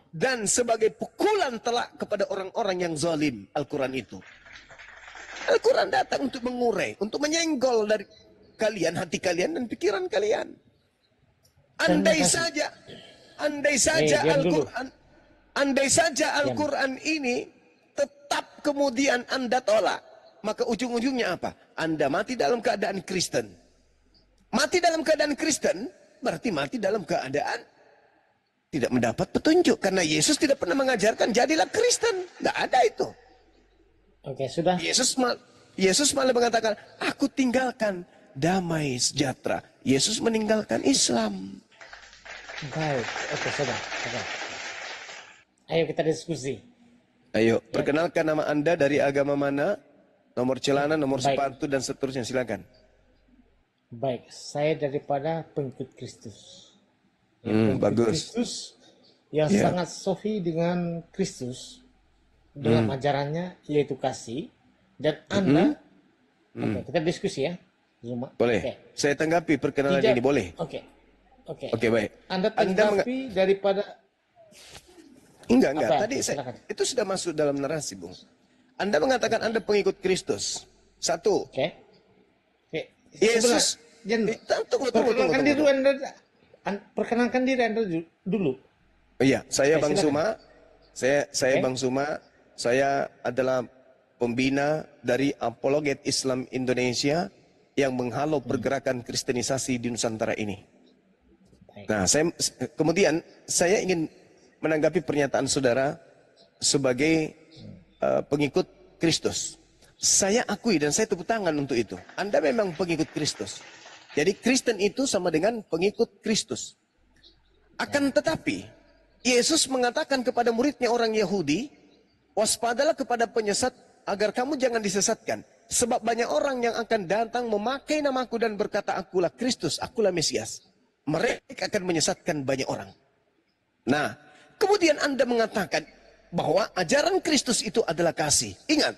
dan sebagai pukulan telak kepada orang-orang yang zalim. Al-Quran itu. Al-Quran datang untuk mengurai, untuk menyenggol dari kalian, hati kalian dan pikiran kalian. Andai saja Al-Quran ini tetap kemudian Anda tolak, maka ujung-ujungnya apa? Anda mati dalam keadaan Kristen. Mati dalam keadaan Kristen berarti mati dalam keadaan tidak mendapat petunjuk. Karena Yesus tidak pernah mengajarkan jadilah Kristen. Tidak ada itu. Oke, sudah. Yesus malah mengatakan, aku tinggalkan damai sejahtera. Yesus meninggalkan Islam. Baik, oke, sudah. Ayo kita diskusi. Ayo, perkenalkan nama Anda, dari agama mana, nomor celana, nomor sepatu, dan seterusnya. Silakan. Baik, saya daripada pengikut Kristus. Bagus. Kristus yang sangat sofi dengan Kristus dalam ajarannya, yaitu kasih. Dan Anda, oke, kita diskusi ya, Zuma. Boleh. Oke. Saya tanggapi perkenalan ini, boleh? Oke, baik. Anda tanggapi daripada... Enggak. Apa? Tadi itu sudah masuk dalam narasi, Bung. Anda mengatakan Anda pengikut Kristus. Satu. Oke. Yesus. Tunggu. Perkenalkan diri Anda dulu. Oh iya, saya Bang silakan. Suma. Saya Bang Suma. Saya adalah pembina dari Apologet Islam Indonesia yang menghalau pergerakan kristenisasi di Nusantara ini. Nah, kemudian saya ingin menanggapi pernyataan saudara sebagai pengikut Kristus. Saya akui dan saya tepuk tangan untuk itu. Anda memang pengikut Kristus. Jadi Kristen itu sama dengan pengikut Kristus. Akan tetapi, Yesus mengatakan kepada muridnya orang Yahudi, waspadalah kepada penyesat agar kamu jangan disesatkan. Sebab banyak orang yang akan datang memakai namaku dan berkata, akulah Kristus, akulah Mesias. Mereka akan menyesatkan banyak orang. Nah, kemudian Anda mengatakan bahwa ajaran Kristus itu adalah kasih. Ingat,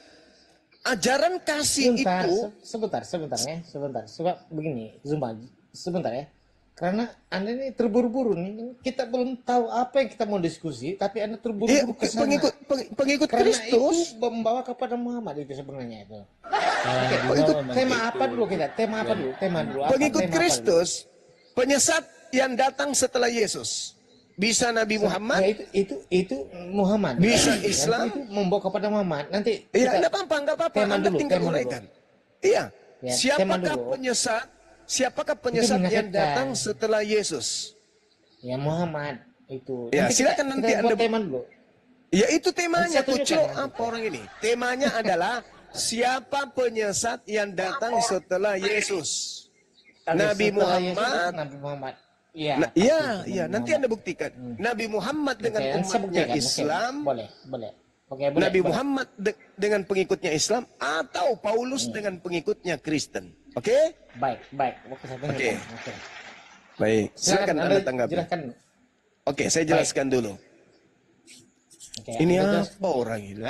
ajaran kasih itu... Sebentar ya. Sebab begini, Zuma, sebentar ya. Karena Anda ini terburu-buru nih. Kita belum tahu apa yang kita mau diskusi, tapi Anda terburu-buru ke sana. Pengikut Karena Kristus itu membawa kepada Muhammad itu sebenarnya itu. Pengikut tema apa dulu kita? Tema apa dulu? Tema dulu. Pengikut Kristus, penyesat yang datang setelah Yesus. Bisa Nabi Muhammad. Ya, itu Muhammad. Bisa Islam. Itu membawa kepada Muhammad. Nanti. Iya, enggak apa-apa. Anda tinggal uraikan. Iya. Ya, Siapakah penyesat yang datang setelah Yesus? Ya Muhammad itu. Ya, silakan nanti Anda tema dulu. Ya itu temanya, Kuclo apa orang ini? Temanya adalah siapa penyesat yang datang setelah Yesus? Nabi Muhammad. Iya, nanti Anda buktikan. Nabi Muhammad dengan umatnya Islam. Boleh. Nabi Muhammad dengan pengikutnya Islam atau Paulus dengan pengikutnya Kristen. Oke? Baik. Oke. Baik, silakan Anda tanggapi. Oke, saya jelaskan dulu. Ini apa orang ini?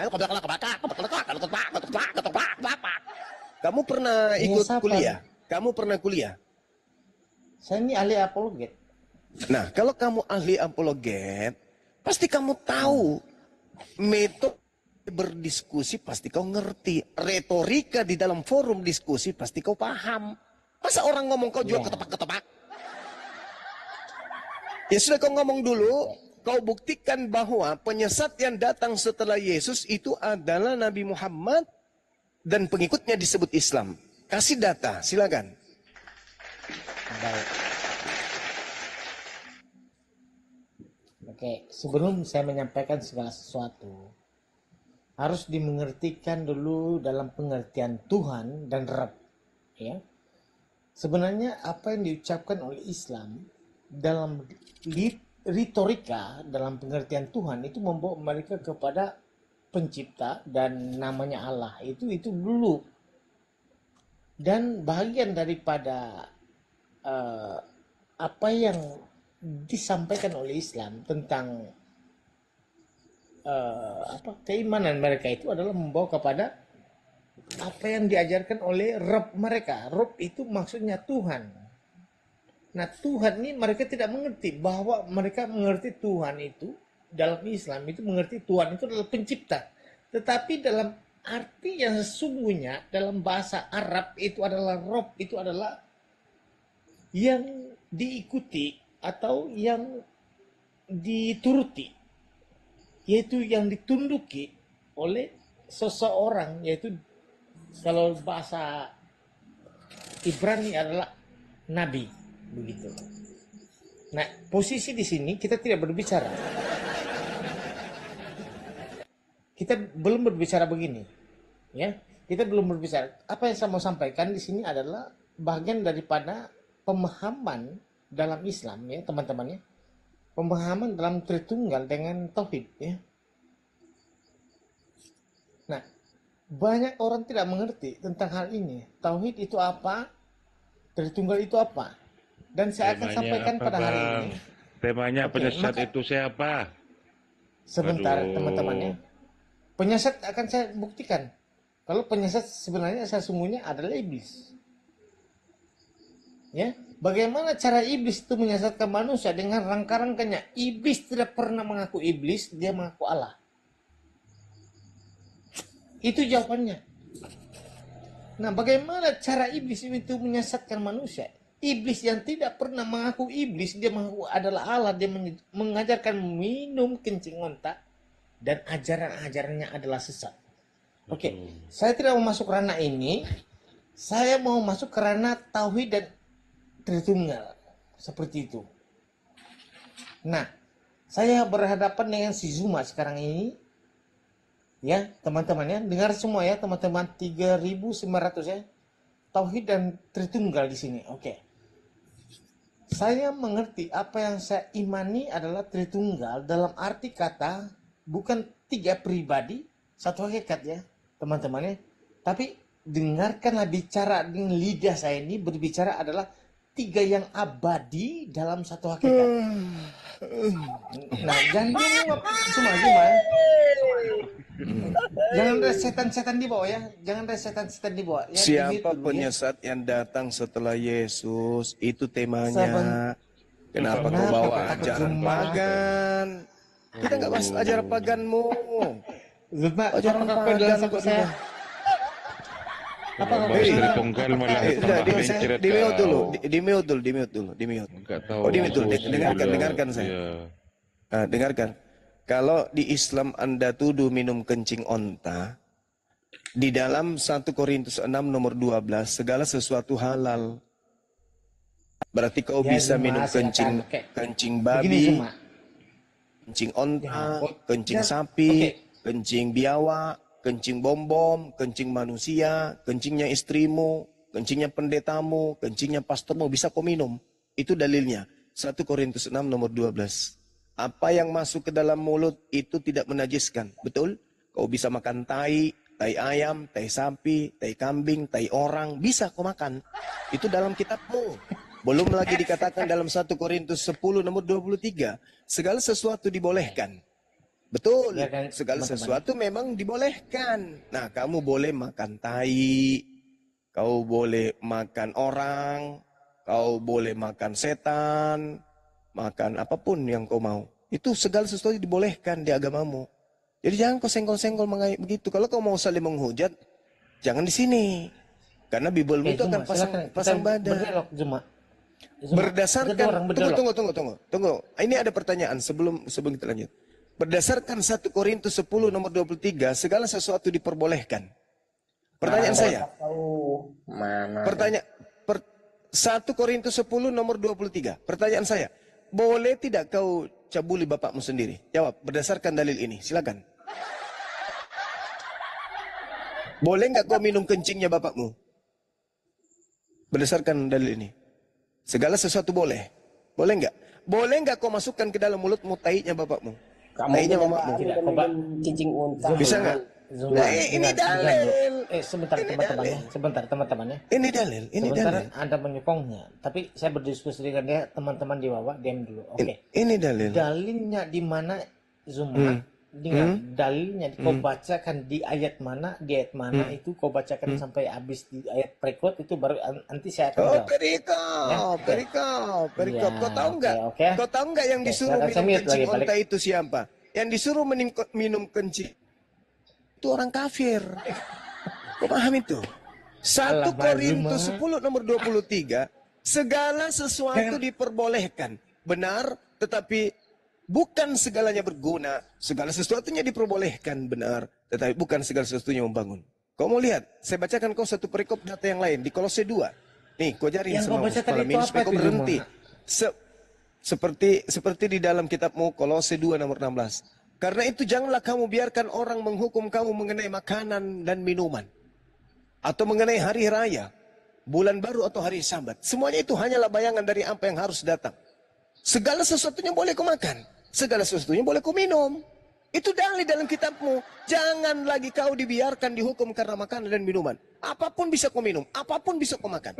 Kamu pernah ikut kuliah? Kamu pernah kuliah? Saya ini ahli apologet. Nah, kalau kamu ahli apologet, pasti kamu tahu metode berdiskusi, pasti kau ngerti. Retorika di dalam forum diskusi pasti kau paham. Masa orang ngomong kau juga ketepak-ketepak? Ya sudah, kau ngomong dulu. Kau buktikan bahwa penyesat yang datang setelah Yesus itu adalah Nabi Muhammad dan pengikutnya disebut Islam. Kasih data, silakan. Baik. Oke, sebelum saya menyampaikan segala sesuatu, harus dimengertikan dulu dalam pengertian Tuhan dan Rabb. Ya. Sebenarnya apa yang diucapkan oleh Islam dalam retorika, dalam pengertian Tuhan itu membawa mereka kepada pencipta dan namanya Allah. Itu dulu. Dan bagian daripada apa yang disampaikan oleh Islam tentang keimanan mereka itu adalah membawa kepada apa yang diajarkan oleh Rabb mereka. Rabb itu maksudnya Tuhan. Nah, Tuhan ini mereka tidak mengerti, bahwa mereka mengerti Tuhan itu dalam Islam itu mengerti Tuhan itu adalah pencipta. Tetapi dalam arti yang sesungguhnya dalam bahasa Arab itu adalah Rabb, itu adalah yang diikuti atau yang dituruti, yaitu yang ditunduki oleh seseorang, yaitu kalau bahasa Ibrani adalah nabi, begitu. Nah, posisi di sini kita tidak berbicara. Kita belum berbicara begini, ya. Kita belum berbicara. Apa yang saya mau sampaikan di sini adalah bagian daripada pemahaman dalam Islam, ya, teman-teman, ya. Pemahaman dalam Tritunggal dengan Tauhid, ya. Nah, banyak orang tidak mengerti tentang hal ini. Tauhid itu apa? Tritunggal itu apa? Dan saya akan sampaikan pada hari ini. Temanya penyesat itu siapa? Sebentar, teman-teman, ya. Penyesat akan saya buktikan. Kalau penyesat sebenarnya sesungguhnya adalah iblis. Ya, bagaimana cara iblis itu menyesatkan manusia dengan rangka-rangkanya? Iblis tidak pernah mengaku iblis, dia mengaku Allah. Itu jawabannya. Nah, bagaimana cara iblis itu menyesatkan manusia? Iblis yang tidak pernah mengaku iblis, dia mengaku adalah Allah, dia mengajarkan minum kencing onta, dan ajaran-ajarannya adalah sesat. Oke, saya tidak mau masuk ranah ini. Saya mau masuk ke ranah tauhid dan Tritunggal, seperti itu. Nah, saya berhadapan dengan si Zuma sekarang ini. Ya, teman-teman, ya, dengar semua, ya, teman-teman, 3.900, ya. Tauhid dan Tritunggal di sini. Oke. Saya mengerti apa yang saya imani adalah Tritunggal dalam arti kata bukan 3 pribadi, 1 hakikat, ya, teman-teman, ya. Tapi dengarkanlah bicara dengan lidah saya ini berbicara adalah 3 yang abadi dalam 1 hakikat. Nah, jangan bingung, Zuma. Jangan ada setan-setan di bawah ya. Jangan ada setan-setan di bawah. Ya, Siapa dulu, penyesat yang datang setelah Yesus? Itu temanya. Kenapa kau Kenapa bawa kau takut ajaran Zuma? pagan? Kita nggak bahas ajaran paganmu. Zuma, Ajaran apakah kau adalah pagan sahabat kok saya? dia. Apakah kau Bahas adalah dari tunggal malah Udah, tambah mencret di mute dulu, kau. di mute dulu, di mute dulu, di mute. Nggak tahu. Oh, di mute dulu. Yesus Dengarkan, sudah, dengarkan saya. ya. Dengarkan. Kalau di Islam Anda tuduh minum kencing onta, di dalam 1 Korintus 6 nomor 12, segala sesuatu halal. Berarti kau Ya, bisa Zuma, minum silakan. Oke. kencing Begini babi, Zuma. kencing onta, Ya, kencing ya, sapi, oke. kencing biawak, kencing bom-bom, kencing manusia, kencingnya istrimu, kencingnya pendetamu, kencingnya pastormu, bisa kau minum. Itu dalilnya. 1 Korintus 6 nomor 12. Apa yang masuk ke dalam mulut itu tidak menajiskan. Betul? Kau bisa makan tai ayam, tai sapi, tai kambing, tai orang. Bisa kau makan. Itu dalam kitabmu. Belum lagi dikatakan dalam 1 Korintus 10 nomor 23. Segala sesuatu dibolehkan. Betul. Ya kan, Segala teman-teman. sesuatu memang dibolehkan. Nah, kamu boleh makan tai. Kau boleh makan orang. Kau boleh makan setan. Makan apapun yang kau mau. Itu segala sesuatu dibolehkan di agamamu. Jadi jangan kau senggol-senggol begitu. Kalau kau mau saling menghujat, jangan di sini. Karena Bibelmu Oke, itu akan Zuma, silakan. pasang Kita badan. berdialog, Zuma. Zuma, Berdasarkan kita orang berdialog. tunggu. Ini ada pertanyaan sebelum kita lanjut. Berdasarkan 1 Korintus 10 nomor 23, segala sesuatu diperbolehkan. Pertanyaan saya. Pertanyaan 1 Korintus 10 nomor 23. Pertanyaan saya. Boleh tidak kau cabuli bapakmu sendiri? Jawab berdasarkan dalil ini. Silakan. Boleh nggak kau minum kencingnya bapakmu? Berdasarkan dalil ini. Segala sesuatu boleh. Boleh nggak? Boleh nggak kau masukkan ke dalam mulutmu tainya bapakmu? Tainya mamamu? Tidak, kau Cincin unta. Bisa nggak? Zuma, Nah, ini dalil. sebentar Ini teman-teman ya. dalil. Sebentar teman-teman ya. Ini dalil. Ini Sebentar dalil. Anda menyokongnya. Tapi saya berdiskusi dengan dia, teman-teman di bawah, diam dulu. Oke. Ini dalil. Dalilnya di mana Zuma? Dengan dalilnya kau bacakan di ayat mana, itu kau bacakan sampai habis di ayat berikut itu baru nanti saya akan Oh, jawab. perikop. Ya, Kau tahu nggak? oke. Kau tahu nggak yang Oke, disuruh silakan, saya minum mute kencing lagi, balik. onta itu siapa? Yang disuruh minum kencing itu orang kafir. Kau paham itu? 1 Alah, Korintus Zuma. 10 nomor 23, segala sesuatu diperbolehkan. Benar, tetapi bukan segalanya berguna. Segala sesuatunya diperbolehkan, benar, tetapi bukan segala sesuatunya membangun. Kau mau lihat? Saya bacakan kau satu perikop data yang lain di Kolose 2. Nih, kau jari Yang kau sama bacakan malam itu ini apa supaya kau itu, berhenti. Zuma? Seperti di dalam kitabmu Kolose 2 nomor 16. Karena itu janganlah kamu biarkan orang menghukum kamu mengenai makanan dan minuman. Atau mengenai hari raya, bulan baru atau hari Sabat. Semuanya itu hanyalah bayangan dari apa yang harus datang. Segala sesuatunya boleh kau makan. Segala sesuatunya boleh kau minum. Itu dalil dalam kitabmu. Jangan lagi kau dibiarkan dihukum karena makanan dan minuman. Apapun bisa kau minum, apapun bisa kau makan.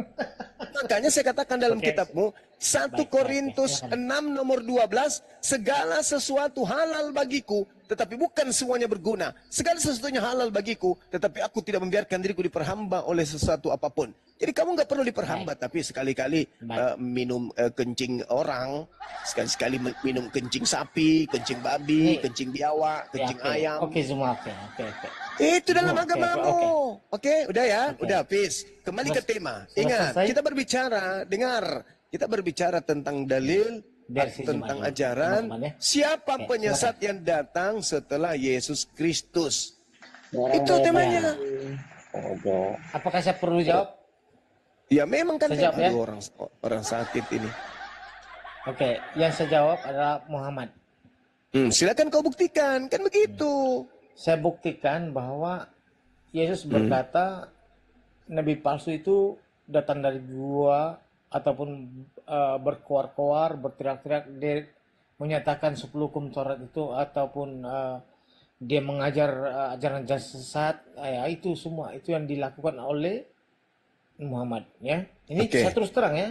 Makanya saya katakan dalam kitabmu, 1 Korintus 6 nomor 12, segala sesuatu halal bagiku, tetapi bukan semuanya berguna. Segala sesuatunya halal bagiku, tetapi aku tidak membiarkan diriku diperhamba oleh sesuatu apapun. Jadi kamu nggak perlu diperhamba, tapi sekali-kali minum kencing orang, sekali-sekali minum kencing sapi, kencing babi, kencing biawak, kencing ayam. Oke, Zuma, oke. Itu dalam Oke, agamamu. Oke, udah ya, udah, peace. Kembali ke tema. sudah Ingat, selesai? kita berbicara, dengar, kita berbicara tentang dalil, Biar si tentang Zuma ini, ajaran. teman-teman ya. Siapa Oke, penyesat yang datang setelah Yesus Kristus? Orang Itu temanya. Apakah saya perlu jawab? Ya memang kan Saya jawab, ya? aduh, orang sakit ini. Oke, yang saya jawab adalah Muhammad. Silakan kau buktikan, kan begitu. Saya buktikan bahwa Yesus berkata nabi palsu itu datang dari gua ataupun berkoar-koar, berteriak-teriak, dia menyatakan 10 hukum Taurat itu ataupun dia mengajar ajaran sesat, ya itu semua itu yang dilakukan oleh Muhammad, ya. Ini Oke. saya terus terang ya.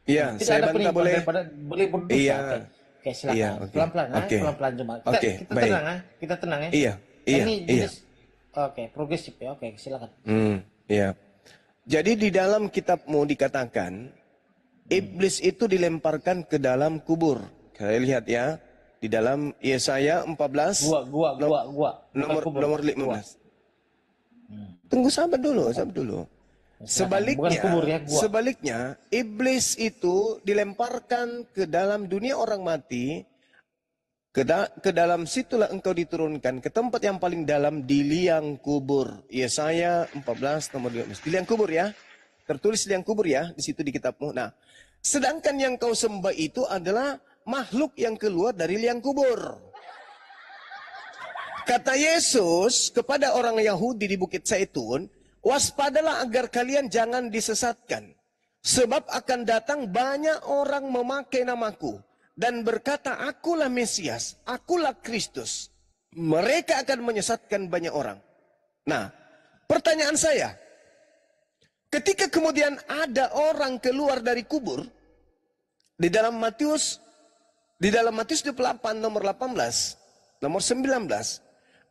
Iya, Tidak saya ada bantah penipuan boleh. daripada boleh berdosa. Iya. Oke, silakan. Iya, oke. Pelan-pelan, Oke. pelan-pelan cuma. Oke, Kita baik. tenang, kita tenang ya. Iya, Iya, Ini iya. jenis, oke, progresif ya. Oke, silakan. Iya. Jadi di dalam kitabmu dikatakan, iblis itu dilemparkan ke dalam kubur. Saya lihat ya, di dalam Yesaya 14, Gua. Bukan kubur, nomor gua. 15. Tunggu sabar dulu. Bukan Sebaliknya, kubur ya, gua. sebaliknya, iblis itu dilemparkan ke dalam dunia orang mati. Ke dalam situlah engkau diturunkan, ke tempat yang paling dalam di liang kubur. Yesaya 14 nomor 15. Di liang kubur ya. Tertulis liang kubur ya, di situ di kitabmu. Nah, sedangkan yang kau sembah itu adalah makhluk yang keluar dari liang kubur. Kata Yesus kepada orang Yahudi di Bukit Zaitun, waspadalah agar kalian jangan disesatkan. Sebab akan datang banyak orang memakai namaku dan berkata, akulah Mesias, akulah Kristus. Mereka akan menyesatkan banyak orang. Nah, pertanyaan saya, ketika kemudian ada orang keluar dari kubur, di dalam Matius 28 nomor 18, nomor 19,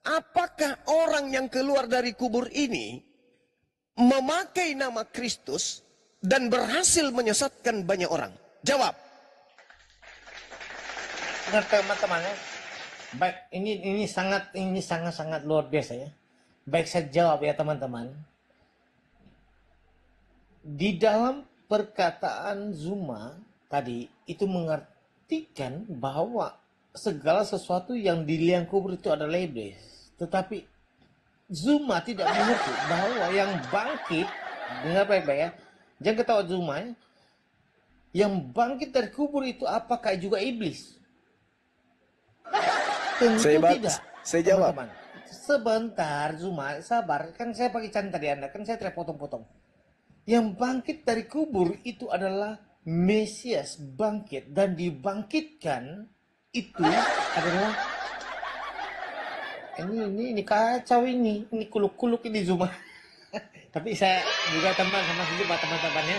apakah orang yang keluar dari kubur ini memakai nama Kristus dan berhasil menyesatkan banyak orang? Jawab. Nah, teman-teman ya. Baik, ini sangat luar biasa ya. Baik, saya jawab ya teman-teman. Di dalam perkataan Zuma tadi itu mengartikan bahwa segala sesuatu yang di liang kubur itu adalah iblis. Tetapi Zuma tidak mengerti bahwa yang bangkit, dengar baik-baik ya. Jangan ketawa Zuma ya. Yang bangkit dari kubur itu apakah juga iblis? Tentu tidak. Saya jawab. Teman-teman. Sebentar Zuma, sabar. Kan saya pakai cantik tadi Anda, kan saya terpotong-potong. Yang bangkit dari kubur itu adalah Mesias bangkit dan dibangkitkan itu adalah ini kacau ini kuluk-kuluk ini Zuma. Tapi saya juga teman sama teman-temannya.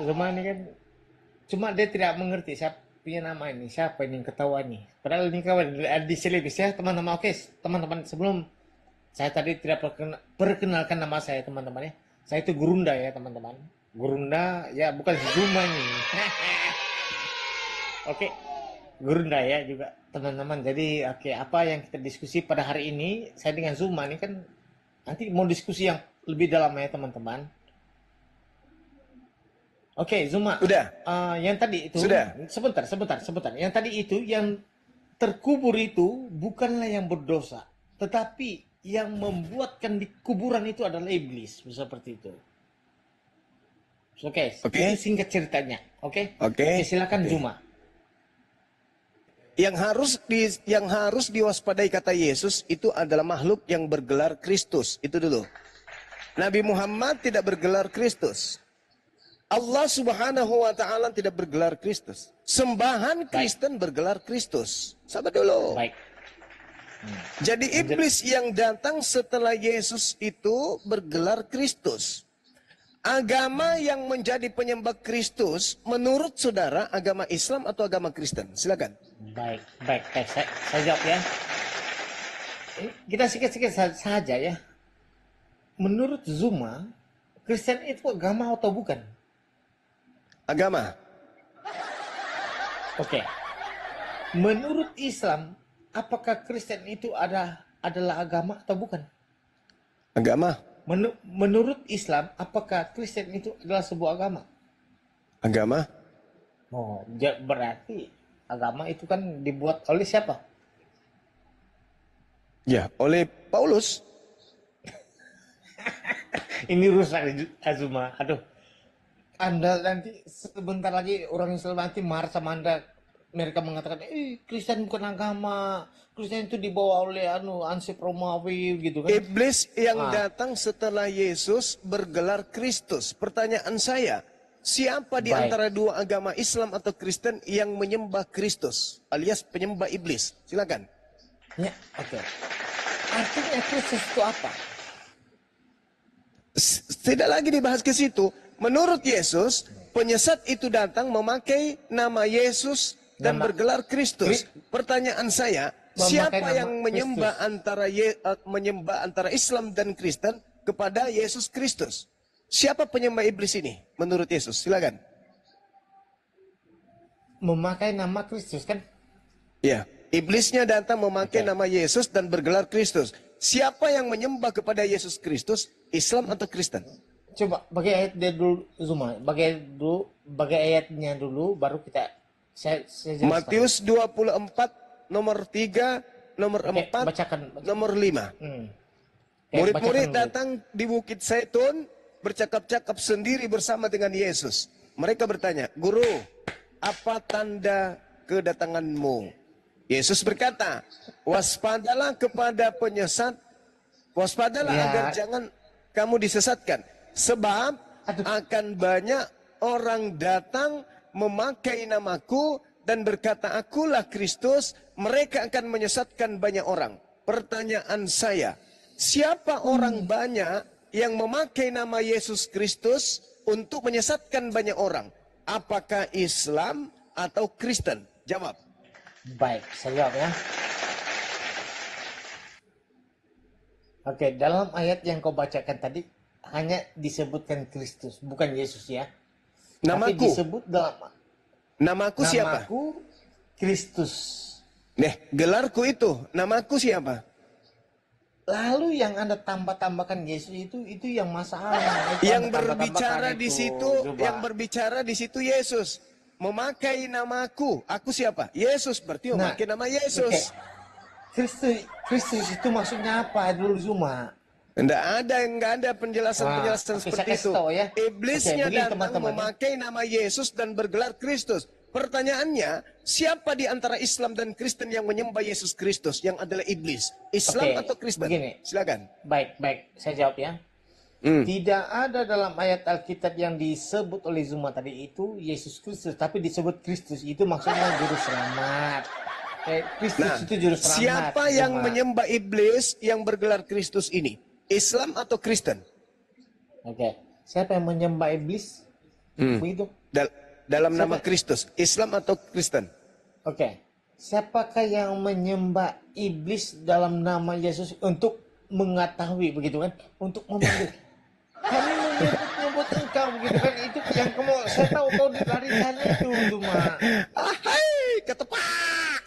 Zuma ini kan cuma dia tidak mengerti siapa punya nama ini, siapa ini yang ketawa nih. Padahal ini kawan di selebis ya teman-teman. Oke, teman-teman, sebelum saya tadi tidak perkenalkan nama saya teman-teman ya. Saya itu Gurunda ya teman-teman. Gurunda ya, bukan Zuma nih. Oke, Gurunda ya juga teman-teman. Jadi oke, apa yang kita diskusi pada hari ini, saya dengan Zuma ini kan nanti mau diskusi yang lebih dalam ya teman-teman. Oke, Zuma. Sudah. Yang tadi itu. Sudah. Sebentar. Yang tadi itu, yang terkubur itu bukanlah yang berdosa, tetapi yang membuatkan di kuburan itu adalah iblis, seperti itu. Oke. Itu singkat ceritanya. Oke. Silakan Zuma. Yang harus diwaspadai kata Yesus itu adalah makhluk yang bergelar Kristus. Itu dulu. Nabi Muhammad tidak bergelar Kristus. Allah Subhanahu wa Ta'ala tidak bergelar Kristus. Sembahan Kristen bergelar Kristus. Sabar dulu. Baik. Jadi iblis yang datang setelah Yesus itu bergelar Kristus. Agama yang menjadi penyembah Kristus menurut saudara agama Islam atau agama Kristen? Silakan. Baik. Saya jawab ya. Kita sikit-sikit saja ya. Menurut Zuma, Kristen itu agama atau bukan? Agama. Oke. Menurut Islam, apakah Kristen itu adalah agama atau bukan? Agama. Menurut Islam, apakah Kristen itu adalah sebuah agama? Agama. Oh, berarti agama itu kan dibuat oleh siapa? Ya, oleh Paulus. Ini rusak Azuma. Aduh. Anda nanti sebentar lagi orang Islam nanti marah sama Anda. Mereka mengatakan, Kristen bukan agama. Kristen itu dibawa oleh ansip Romawi gitu kan. Iblis yang datang setelah Yesus bergelar Kristus. Pertanyaan saya, siapa di antara dua agama Islam atau Kristen yang menyembah Kristus alias penyembah iblis? Silakan. Ya, oke. Artinya Kristus itu apa? Tidak lagi dibahas ke situ. Menurut Yesus, penyesat itu datang memakai nama Yesus dan bergelar Kristus. Pertanyaan saya, Siapa yang menyembah antara Islam dan Kristen kepada Yesus Kristus? Siapa penyembah iblis ini menurut Yesus? Silakan. Memakai nama Kristus kan? Ya, iblisnya datang memakai nama Yesus dan bergelar Kristus. Siapa yang menyembah kepada Yesus Kristus? Islam atau Kristen? Coba bagi ayat dia dulu, Zuma. Bagi ayatnya dulu, baru saya jelaskan. Matius 24 nomor 3, nomor 4, bacakan. nomor 5. Murid-murid datang di Bukit Zaitun, bercakap-cakap sendiri bersama dengan Yesus. Mereka bertanya, "Guru, apa tanda kedatanganmu?" Yesus berkata, "Waspadalah kepada penyesat, waspadalah agar jangan kamu disesatkan. Sebab akan banyak orang datang memakai namaku dan berkata, 'Akulah Kristus,' mereka akan menyesatkan banyak orang." Pertanyaan saya, siapa orang banyak yang memakai nama Yesus Kristus untuk menyesatkan banyak orang? Apakah Islam atau Kristen? Jawab. Baik, saya jawab ya. Oke, dalam ayat yang kau bacakan tadi hanya disebutkan Kristus, bukan Yesus ya. Namaku. Tapi disebut dalam Namaku siapa? Namaku Kristus. Gelarku itu, namaku siapa? Lalu yang Anda tambahkan Yesus itu yang masalah. Yang berbicara di situ, yang berbicara di situ Yesus. Memakai namaku, aku siapa? Yesus, berarti memakai nama Yesus. Kristus itu maksudnya apa dulu Zuma? Enggak ada penjelasan seperti itu. Ya. Iblisnya datang memakai nama Yesus dan bergelar Kristus. Pertanyaannya, siapa di antara Islam dan Kristen yang menyembah Yesus Kristus yang adalah iblis? Islam atau Kristen? Begini. Silakan. Baik, saya jawab ya. Tidak ada dalam ayat Alkitab yang disebut oleh Zuma tadi itu Yesus Kristus, tapi disebut Kristus. Itu maksudnya juru selamat. Kristus itu juru selamat. Siapa yang menyembah iblis yang bergelar Kristus ini? Islam atau Kristen? Siapa yang menyembah iblis? Begitu. Dalam nama Kristus, Islam atau Kristen? Siapakah yang menyembah iblis dalam nama Yesus untuk mengetahui begitu kan? Untuk memanggil. Kami menyebut engkau begitu kan? Itu yang saya tahu kau dilarikan itu cuma. Hai, ketepak.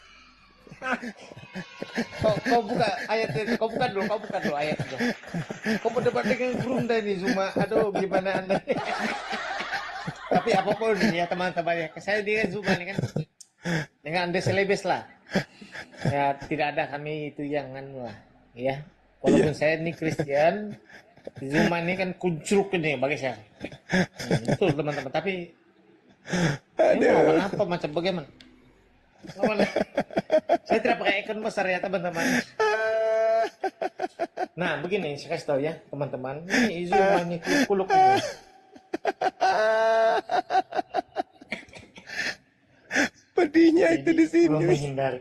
Kau buka ayat itu, kau buka dulu ayat itu. Kau berdebat dengan Brunda ini Zuma, aduh gimana Anda? Tapi apapun ya teman-teman ya, saya dengan Zuma ini kan, dengan Anda selebes lah. Ya tidak ada kami itu yang lah, ya. Walaupun saya ini Kristen, Zuma ini kan kuncruk ini bagi saya. Betul teman-teman, tapi ini apa macam bagaimana? Saya tidak pakai ikon besar ya teman-teman. Nah begini saya kasih tahu ya teman-teman. Ini Zuma ini kuluk ini. Pedihnya itu di sini. Menghindari.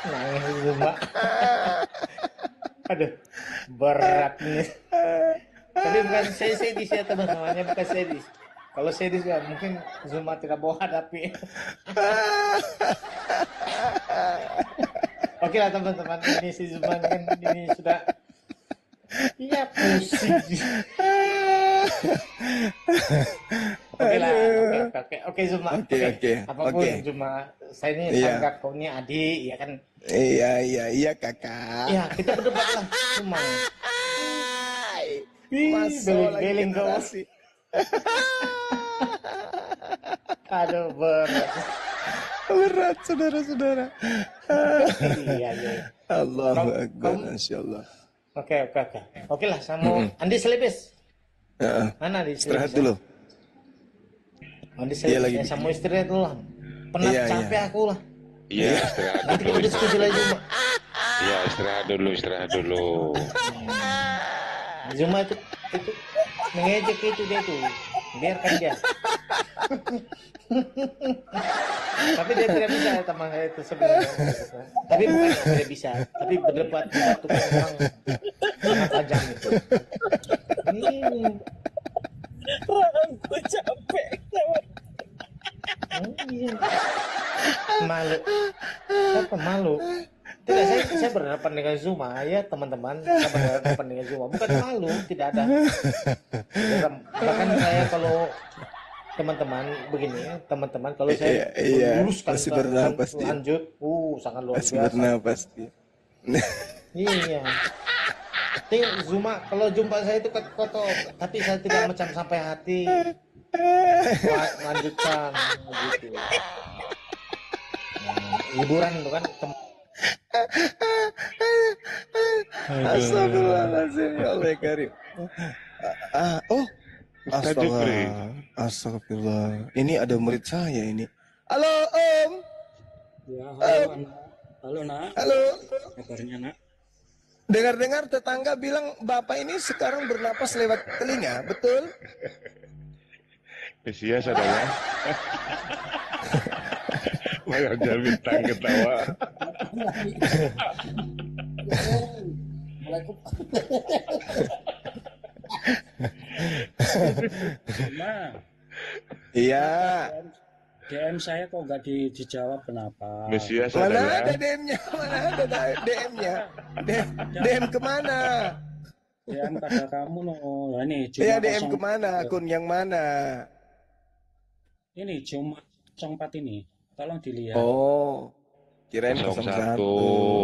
Nangis Zuma. Aduh berat nih. Tapi bukan saya sedih ya teman-temannya, bukan sedih. Kalau sedih ya mungkin Zuma tidak bawa hadapi. Oke lah teman-teman, ini si Zuma kan ini sudah iya pusing. Oke lah, oke Zuma. Oke. Apapun Zuma, saya ini anggap kau ini adik, ya kan? Iya kakak. Iya, kita berdebat lah Zuma. Beling kau. Aduh berat saudara-saudara. Iya. Allahu Akbar, Masya Allah. Oke lah, sama Andi selebes. Mana Andi selebes? Istirahat dulu. Andi selebes, sama istirahat dulu lah. Penat capek aku lah. Iya, istirahat dulu. Nanti kita diskusi lagi Zuma. Iya, istirahat dulu. Zuma itu mengejek itu dia tuh. Biarkan dia. Tapi dia tidak bisa teman saya itu sebenarnya. Tapi bukan tidak bisa, tapi berdebat di satu orang sangat tajam itu. Aku capek. Iya. Malu. Apa malu? Tidak, saya berhadapan dengan Zuma ya teman-teman. Saya berhadapan dengan Zuma. Bukan malu, tidak ada. Bahkan saya kalau teman-teman begini ya, teman-teman kalau saya luruskan masih bernapas dia. lanjut, sangat luar Masih biasa. bernapas dia. Iya. Tengok Zuma, kalau jumpa saya itu kotor, tapi saya tidak macam sampai hati. Lanjutkan gitu. Hiburan itu kan. Astagfirullahaladzim, ya Allah ya Karim. Ustaz Jupri. Astagfirullah. Ini ada murid saya ini. Halo Om. Ya, halo anak. Halo nak. Halo. Kabarnya nak? Dengar-dengar tetangga bilang Bapak ini sekarang bernapas lewat telinga, betul? Mesias ada ya? Malah bintang ketawa. Iya. DM saya kok nggak dijawab kenapa? Mesias Mana ada ada ya? DM-nya? Mana ada DM-nya? DM kemana? DM pada kamu no. Nah, ini cuma Ya DM kemana? Akun yang mana? Ini cuma 04 ini. Tolong dilihat. Oh, kirain 01.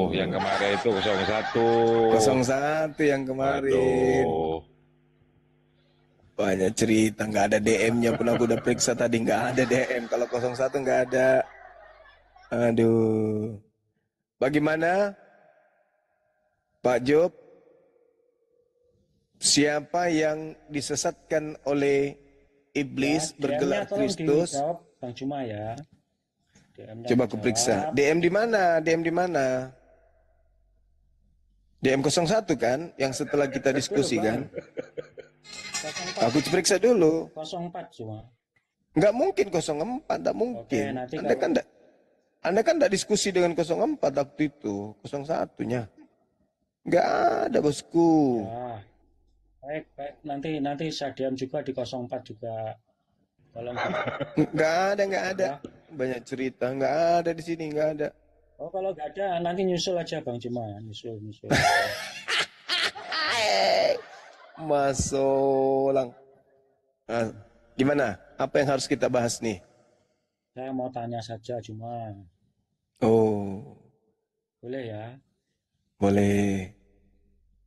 Yang kemarin itu 01. 01 yang kemarin. Aduh. Banyak cerita, nggak ada DM-nya pun aku udah periksa tadi, nggak ada DM. Kalau 01 nggak ada. Aduh. Bagaimana Pak Job? Siapa yang disesatkan oleh iblis Ya, bergelar DM-nya tolong Kristus? dijawab, Bang Cuma ya. DM-nya Coba aku dijawab. periksa. DM di mana? DM di mana? DM 01 kan? Yang setelah kita diskusi kan? 04. Aku periksa dulu. 04 cuma. Nggak mungkin 04, nggak mungkin. Oke, nanti Anda kan nggak diskusi dengan 04 waktu itu, 01-nya. Nggak ada, bosku. Ya. Baik. Nanti saya DM juga di 04 juga. Tolong. Nggak ada. Banyak cerita, nggak ada di sini, nggak ada. Oh, kalau nggak ada, nanti nyusul aja Bang Cuma. Nyusul. Masolang. Nah, gimana? Apa yang harus kita bahas nih? Saya mau tanya saja Cuma. Oh, Boleh ya? boleh.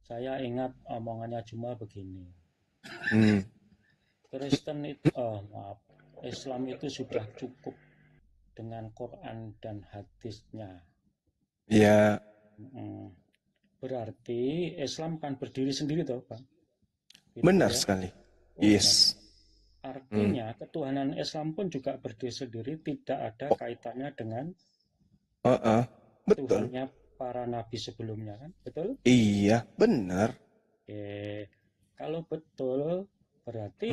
Saya ingat omongannya Cuma begini. Kristen itu, Islam itu sudah cukup dengan Quran dan hadisnya. Ya, Berarti Islam kan berdiri sendiri toh, Bang? Gitu benar ya? sekali. Yes. Artinya ketuhanan Islam pun juga berdiri sendiri, tidak ada kaitannya dengan Betul. Tuhannya para nabi sebelumnya kan, betul? Iya, benar. Oke, kalau betul berarti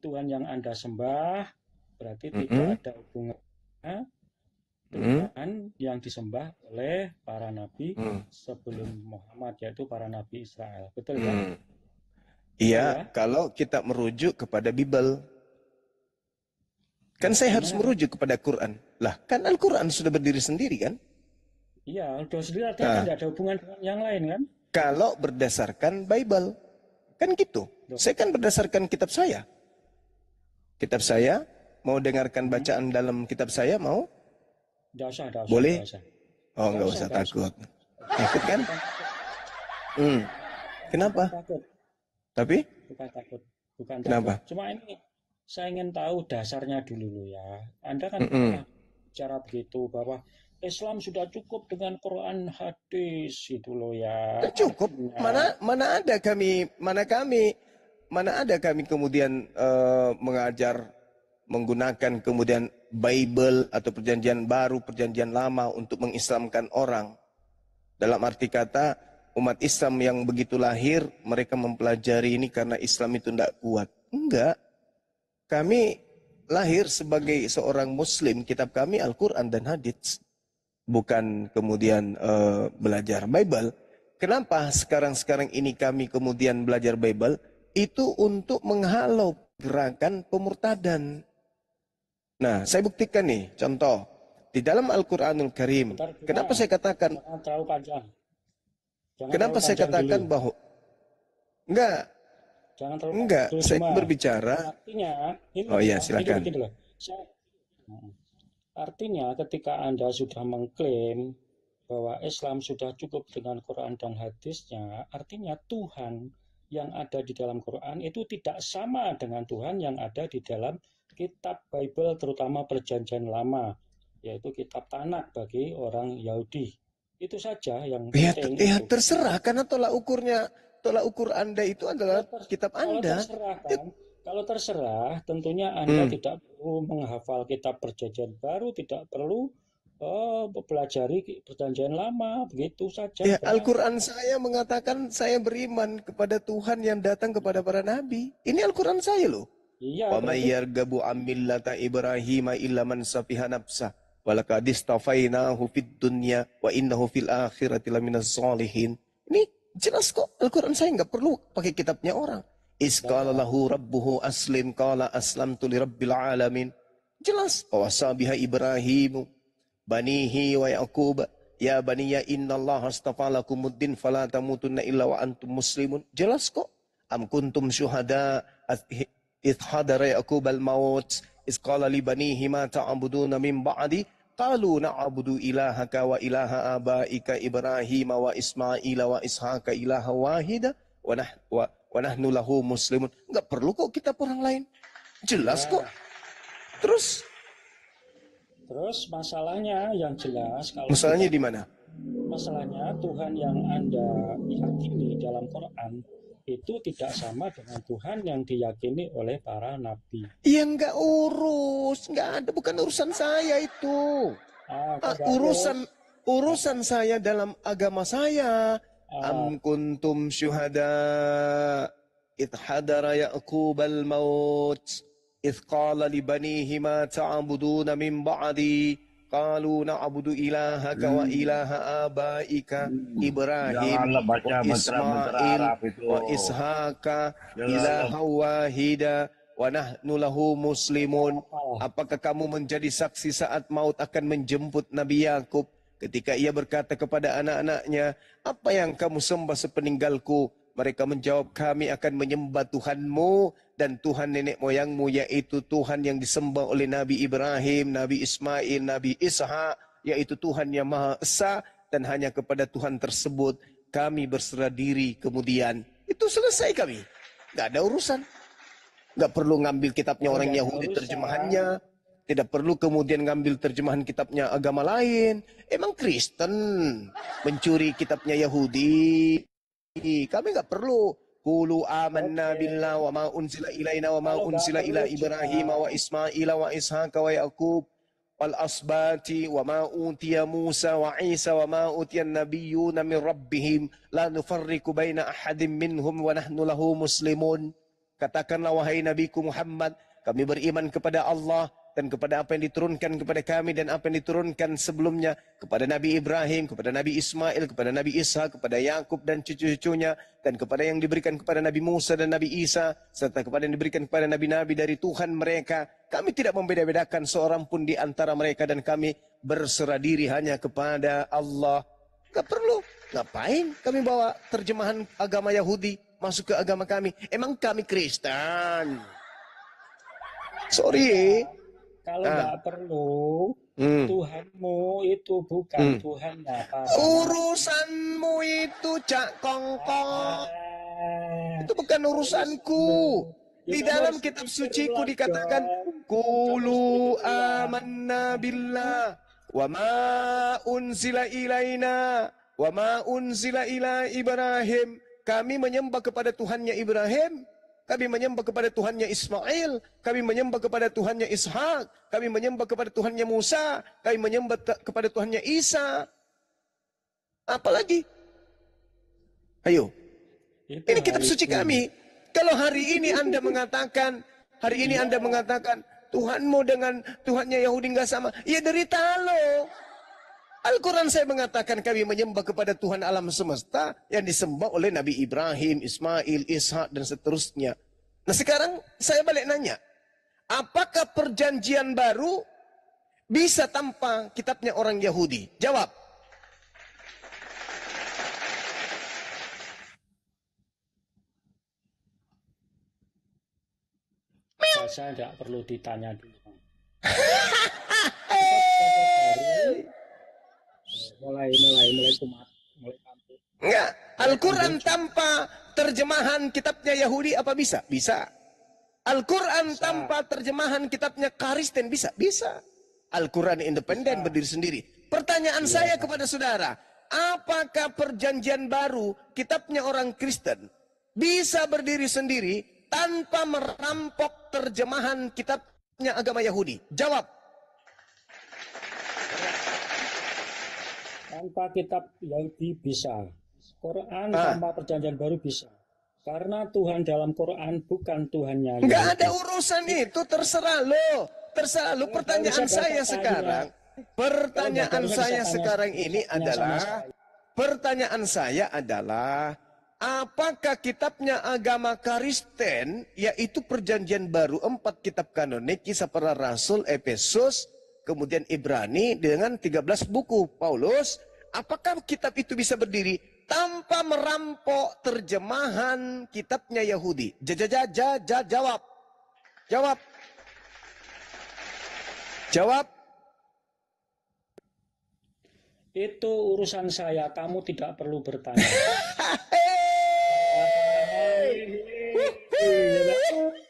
Tuhan yang Anda sembah berarti tidak ada hubungannya Tuhan yang disembah oleh para nabi sebelum Muhammad, yaitu para nabi Israel, betul kan? Iya, kalau kita merujuk kepada Bible. Kan saya harus merujuk kepada Quran. Lah, kan Al-Quran sudah berdiri sendiri kan? Iya, udah sendiri artinya tidak ada hubungan dengan yang lain kan? Kalau berdasarkan Bible. Kan gitu. Saya kan berdasarkan kitab saya. Kitab saya, mau dengarkan bacaan dalam kitab saya, mau? Nggak usah. Boleh? Nggak usah. Oh, nggak usah takut. Takut kan? Kenapa? Takut. Tapi? Bukan takut. Kenapa? Cuma ini saya ingin tahu dasarnya dulu ya. Anda kan pernah bicara begitu bahwa Islam sudah cukup dengan Quran hadis itu loh ya. Cukup. Mana ada kami kemudian mengajar menggunakan kemudian Bible atau perjanjian baru, perjanjian lama untuk mengislamkan orang. Dalam arti kata umat Islam yang begitu lahir, mereka mempelajari ini karena Islam itu tidak kuat. Enggak. Kami lahir sebagai seorang Muslim, kitab kami Al-Quran dan Hadits. Bukan kemudian belajar Bible. Kenapa sekarang ini kami kemudian belajar Bible? Itu untuk menghalau gerakan pemurtadan. Nah, saya buktikan nih, contoh. Di dalam Al-Quranul Karim, kenapa saya katakan, Jangan terlalu panjang. kenapa saya katakan bahwa, enggak, saya berbicara. Artinya, silakan. Artinya ketika Anda sudah mengklaim bahwa Islam sudah cukup dengan Quran dan hadisnya, artinya Tuhan yang ada di dalam Quran itu tidak sama dengan Tuhan yang ada di dalam kitab Bible, terutama Perjanjian Lama, yaitu kitab Tanakh bagi orang Yahudi. Itu saja yang penting. Ya terserah, karena tolak ukur Anda itu adalah kitab Anda. Kalau terserah, tentunya Anda tidak perlu menghafal kitab Perjanjian Baru, tidak perlu pelajari Perjanjian Lama, begitu saja. Ya, Al-Quran saya mengatakan saya beriman kepada Tuhan yang datang kepada para nabi. Ini Al-Quran saya loh. Iya. Wa may yarghabu an millata Ibrahim illa man safiha nafsah wa laqad istafainahu fid dunya wa innahu fil akhirati laminas sholihin. Ini jelas kok, Al-Quran saya nggak perlu pakai kitabnya orang. Isqala lahu rabbuhu aslim qala aslamtu lirabbil alamin. Jelas bahwa biha Ibrahim banihi wa Yaqub ya baniya innallaha astafa lakumuddin fala tamutunna illa wa antum muslimun. Jelas kok. Am kuntum syuhada idh hadara Yaqub al-maut idh qala li banihi ma ta'buduna min ba'di qalu na'budu ilahaka wa ilaha abaika Ibrahim wa Ismaila wa Ishaqa ilaha wahida wa nahnu lahu muslimun. Enggak perlu kok kitab orang lain. Jelas kok. Terus masalahnya yang jelas, kalau masalahnya di mana? Masalahnya Tuhan yang Anda yakini dalam Quran itu tidak sama dengan Tuhan yang diyakini oleh para nabi. Ya enggak ada, bukan urusan saya itu. Urusan saya dalam agama saya. Am kuntum syuhada idh hadara Yaqub al-maut idh qala li banihi ma ta'buduna min ba'di qalu na'budu ilahaka wa ilaha abaika Ibrahim wa Ismail wa Ishaqa ilaha wahida wa nahnu lahu muslimun. Apakah kamu menjadi saksi saat maut akan menjemput Nabi Yakub ketika ia berkata kepada anak-anaknya, apa yang kamu sembah sepeninggalku? Mereka menjawab, kami akan menyembah Tuhanmu dan Tuhan nenek moyangmu, yaitu Tuhan yang disembah oleh Nabi Ibrahim, Nabi Ismail, Nabi Ishak, yaitu Tuhan yang Maha Esa, dan hanya kepada Tuhan tersebut kami berserah diri kemudian. Itu selesai kami. Gak ada urusan. Gak perlu ngambil kitabnya orang Yahudi terjemahannya. Tidak perlu kemudian ngambil terjemahan kitabnya agama lain. Emang Kristen mencuri kitabnya Yahudi? Kami nggak perlu. Qulu amanna billah wa ma unzila ilaina wa ma unzila ila Ibrahim wa Ismail wa Ishaq wa Yaqub wal asbati wa ma utiya Musa wa Isa wa ma utiya nabiyyuna min rabbihim la nufarriqu baina ahadin minhum wa nahnu lahu muslimun. Katakanlah wahai Nabiku Muhammad, kami beriman kepada Allah dan kepada apa yang diturunkan kepada kami dan apa yang diturunkan sebelumnya kepada Nabi Ibrahim, kepada Nabi Ismail, kepada Nabi Isa, kepada Yakub dan cucu-cucunya, dan kepada yang diberikan kepada Nabi Musa dan Nabi Isa, serta kepada yang diberikan kepada nabi-nabi dari Tuhan mereka. Kami tidak membeda-bedakan seorang pun di antara mereka dan kami berserah diri hanya kepada Allah. Gak perlu. Ngapain kami bawa terjemahan agama Yahudi masuk ke agama kami? Emang kami Kristen? Sorry. Kalau nggak perlu, Tuhanmu itu bukan Tuhannya. Urusanmu itu Cak Kongkong. Itu bukan urusanku. Di dalam kitab suciku dikatakan, Qulu amanna billah wa ma unzila ilaina wa ma unzila ila Ibrahim. Kami menyembah kepada Tuhannya Ibrahim. Kami menyembah kepada Tuhannya Ismail, kami menyembah kepada Tuhannya Ishak, kami menyembah kepada Tuhannya Musa, kami menyembah kepada Tuhannya Isa. Apalagi? Ayo. Ini kitab suci kami. Kalau hari ini Anda mengatakan, Tuhanmu dengan Tuhannya Yahudi nggak sama, ya derita lo. Al-Quran saya mengatakan kami menyembah kepada Tuhan alam semesta yang disembah oleh Nabi Ibrahim, Ismail, Ishak, dan seterusnya. Nah sekarang saya balik nanya, apakah perjanjian baru bisa tanpa kitabnya orang Yahudi? Jawab. Saya tidak perlu ditanya dulu. mulai kumat, mulai kampung. Enggak, Al-Quran tanpa terjemahan kitabnya Yahudi apa bisa? Bisa. Al-Quran tanpa terjemahan kitabnya Kristen bisa? Bisa. Al-Quran independen berdiri sendiri. Pertanyaan saya kepada saudara, apakah perjanjian baru kitabnya orang Kristen bisa berdiri sendiri tanpa merampok terjemahan kitabnya agama Yahudi? Jawab. Tanpa kitab Yahudi bisa. Quran tanpa perjanjian baru bisa. Karena Tuhan dalam Quran bukan Tuhannya Yahudi. Enggak ada urusan itu, terserah lo. Terserah lo. Pertanyaan saya sekarang, pertanyaan saya adalah, apakah kitabnya agama Kristen, yaitu perjanjian baru 4 kitab kanonik, Kisah Para Rasul, Efesus, kemudian Ibrani dengan 13 buku Paulus, apakah kitab itu bisa berdiri tanpa merampok terjemahan kitabnya Yahudi? Jawab. Jawab. Jawab. Itu urusan saya, kamu tidak perlu bertanya.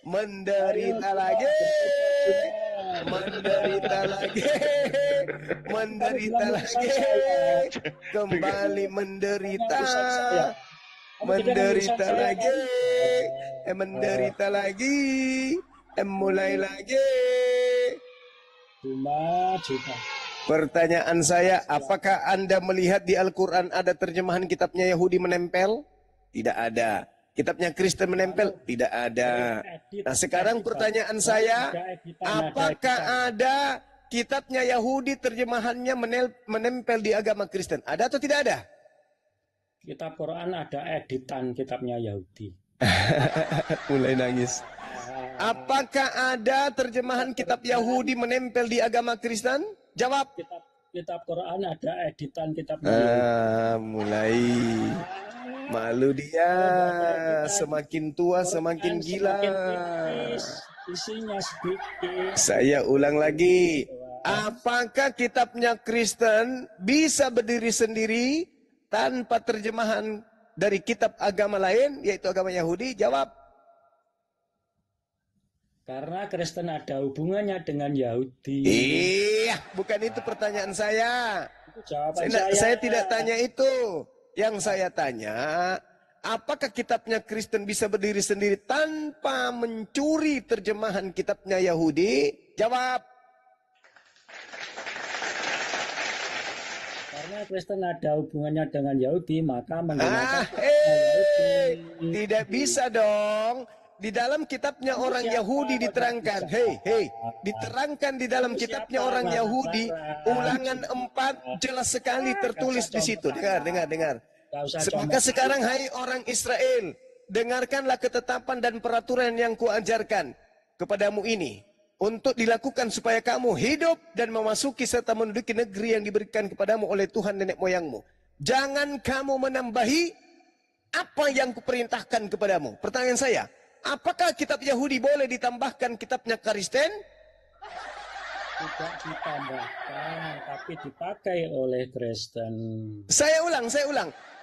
Menderita lagi. Kembali menderita lagi, mulai lagi. Cuma. Pertanyaan saya, apakah Anda melihat di Al-Quran ada terjemahan kitabnya Yahudi menempel? Tidak ada. Kitabnya Kristen menempel? Tidak ada. Nah, sekarang pertanyaan saya, apakah ada kitabnya Yahudi terjemahannya menempel di agama Kristen? Ada atau tidak ada? Kitab Quran ada editan kitabnya Yahudi. Mulai nangis. Apakah ada terjemahan kitab Yahudi menempel di agama Kristen? Jawab. Kitab Quran ada editan kitabnya Yahudi. Mulai. Malu dia, semakin tua semakin gila. Isinya sedikit. Saya ulang lagi. Apakah kitabnya Kristen bisa berdiri sendiri tanpa terjemahan dari kitab agama lain, yaitu agama Yahudi? Jawab. Karena Kristen ada hubungannya dengan Yahudi. Iya, bukan itu pertanyaan saya. Saya tidak tanya itu. Yang saya tanya, apakah kitabnya Kristen bisa berdiri sendiri tanpa mencuri terjemahan kitabnya Yahudi? Jawab. Karena Kristen ada hubungannya dengan Yahudi, maka menggunakan Yahudi. Tidak bisa dong. Di dalam kitabnya orang Yahudi diterangkan, diterangkan di dalam kitabnya orang Yahudi, Ulangan 4 jelas sekali tertulis di situ. Dengar. Maka sekarang, hai orang Israel, dengarkanlah ketetapan dan peraturan yang kuajarkan kepadamu ini, untuk dilakukan supaya kamu hidup dan memasuki serta menduduki negeri yang diberikan kepadamu oleh Tuhan nenek moyangmu. Jangan kamu menambahi apa yang kuperintahkan kepadamu. Pertanyaan saya, apakah kitab Yahudi boleh ditambahkan kitabnya Kristen? Tidak ditambahkan, tapi dipakai oleh Kristen. Saya ulang.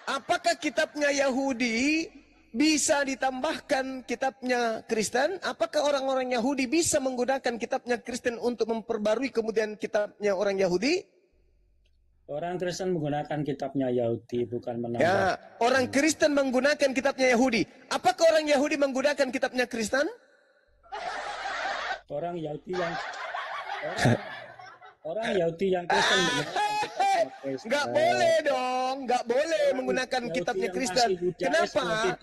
Apakah kitabnya Yahudi bisa ditambahkan kitabnya Kristen? Apakah orang-orang Yahudi bisa menggunakan kitabnya Kristen untuk memperbarui kemudian kitabnya orang Yahudi? Orang Kristen menggunakan kitabnya Yahudi, bukan menambah. Ya, orang Kristen menggunakan kitabnya Yahudi. Apakah orang Yahudi menggunakan kitabnya Kristen? Orang Yahudi yang Kristen nggak boleh dong, nggak boleh menggunakan kitabnya Kristen. Kenapa?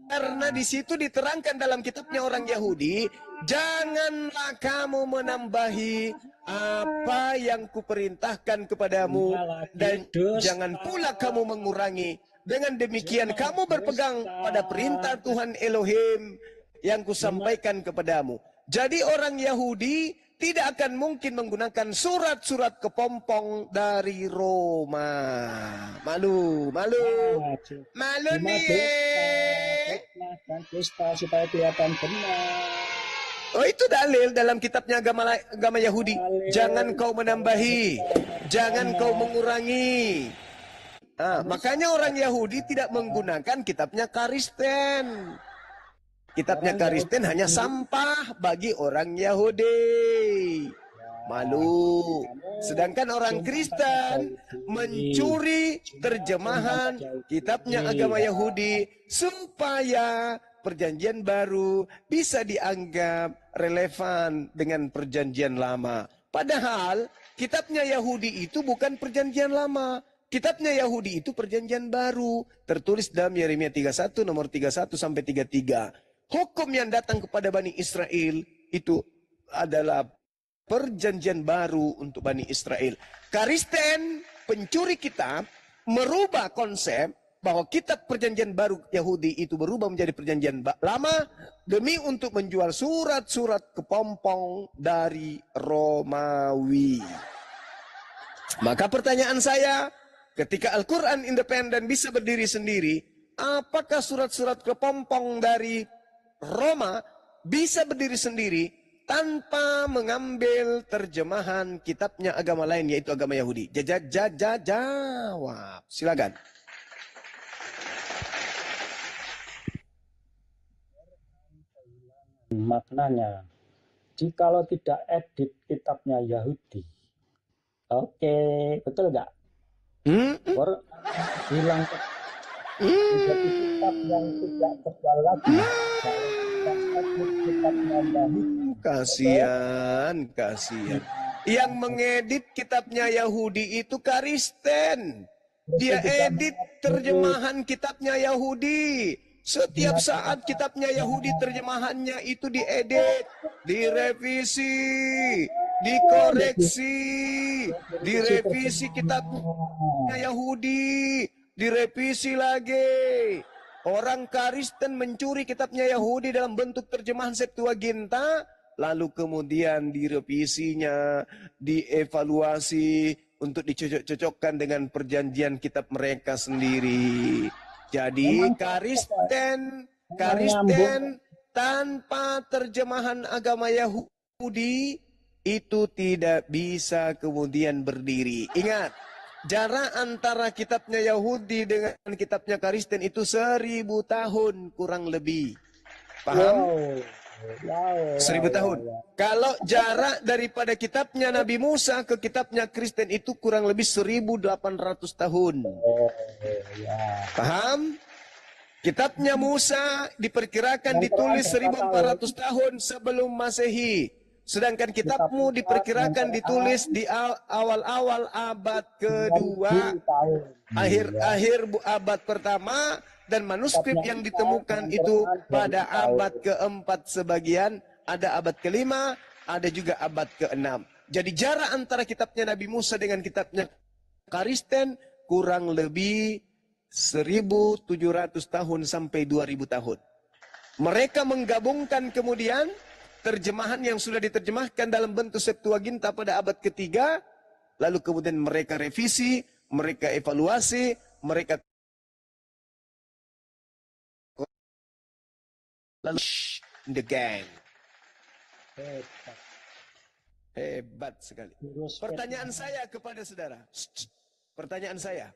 Karena di situ diterangkan dalam kitabnya orang Yahudi, janganlah kamu menambahi apa yang kuperintahkan kepadamu, dan jangan pula kamu mengurangi. Dengan demikian kamu berpegang pada perintah Tuhan Elohim yang kusampaikan kepadamu. Jadi orang Yahudi tidak akan mungkin menggunakan surat-surat kepompong dari Roma. Malu, malu, malu nih. Dan dusta supaya kelihatan benar. Oh, itu dalil dalam kitabnya agama Yahudi. Jangan kau menambahi, jangan kau mengurangi. Makanya orang Yahudi tidak menggunakan kitabnya Karisten. Kitabnya Karisten hanya sampah bagi orang Yahudi. Malu. Sedangkan orang Kristen mencuri terjemahan kitabnya agama Yahudi supaya perjanjian baru bisa dianggap relevan dengan perjanjian lama. Padahal kitabnya Yahudi itu bukan perjanjian lama. Kitabnya Yahudi itu perjanjian baru. Tertulis dalam Yeremia 31 nomor 31 sampai 33. Hukum yang datang kepada Bani Israel itu adalah perjanjian baru untuk Bani Israel. Karisten, pencuri kitab, merubah konsep bahwa kitab perjanjian baru Yahudi itu berubah menjadi perjanjian lama demi untuk menjual surat-surat kepompong dari Romawi. Maka pertanyaan saya, ketika Al-Quran independen bisa berdiri sendiri, apakah surat-surat kepompong dari Roma bisa berdiri sendiri tanpa mengambil terjemahan kitabnya agama lain, yaitu agama Yahudi? Jawab. Silakan. Maknanya, jikalau tidak edit kitabnya Yahudi, oke, betul nggak? Bilang menjadi kitab yang tidak terjual lagi. Kasihan. Yang mengedit kitabnya Yahudi itu Karisten. Dia edit terjemahan kitabnya Yahudi. Setiap saat kitabnya Yahudi terjemahannya itu diedit, direvisi, dikoreksi, direvisi kitabnya Yahudi, direvisi lagi. Orang Kristen mencuri kitabnya Yahudi dalam bentuk terjemahan Septuaginta, lalu kemudian direvisinya, dievaluasi untuk dicocok-cocokkan dengan perjanjian kitab mereka sendiri. Jadi Kristen tanpa terjemahan agama Yahudi itu tidak bisa kemudian berdiri. Ingat, jarak antara kitabnya Yahudi dengan kitabnya Kristen itu 1000 tahun kurang lebih. Paham? 1000 tahun. Kalau jarak daripada kitabnya Nabi Musa ke kitabnya Kristen itu kurang lebih 1800 tahun. Paham? Kitabnya Musa diperkirakan ditulis 1400 tahun sebelum Masehi. Sedangkan kitabmu diperkirakan ditulis di awal-awal abad kedua, akhir abad pertama, dan manuskrip yang ditemukan itu pada abad keempat sebagian, ada abad kelima, ada juga abad keenam. Jadi jarak antara kitabnya Nabi Musa dengan kitabnya Kristen kurang lebih 1700 tahun sampai 2000 tahun. Mereka menggabungkan kemudian terjemahan yang sudah diterjemahkan dalam bentuk Septuaginta pada abad ketiga, lalu kemudian mereka revisi, mereka evaluasi, mereka lalu the gang. Hebat sekali. Pertanyaan saya kepada saudara. Pertanyaan saya.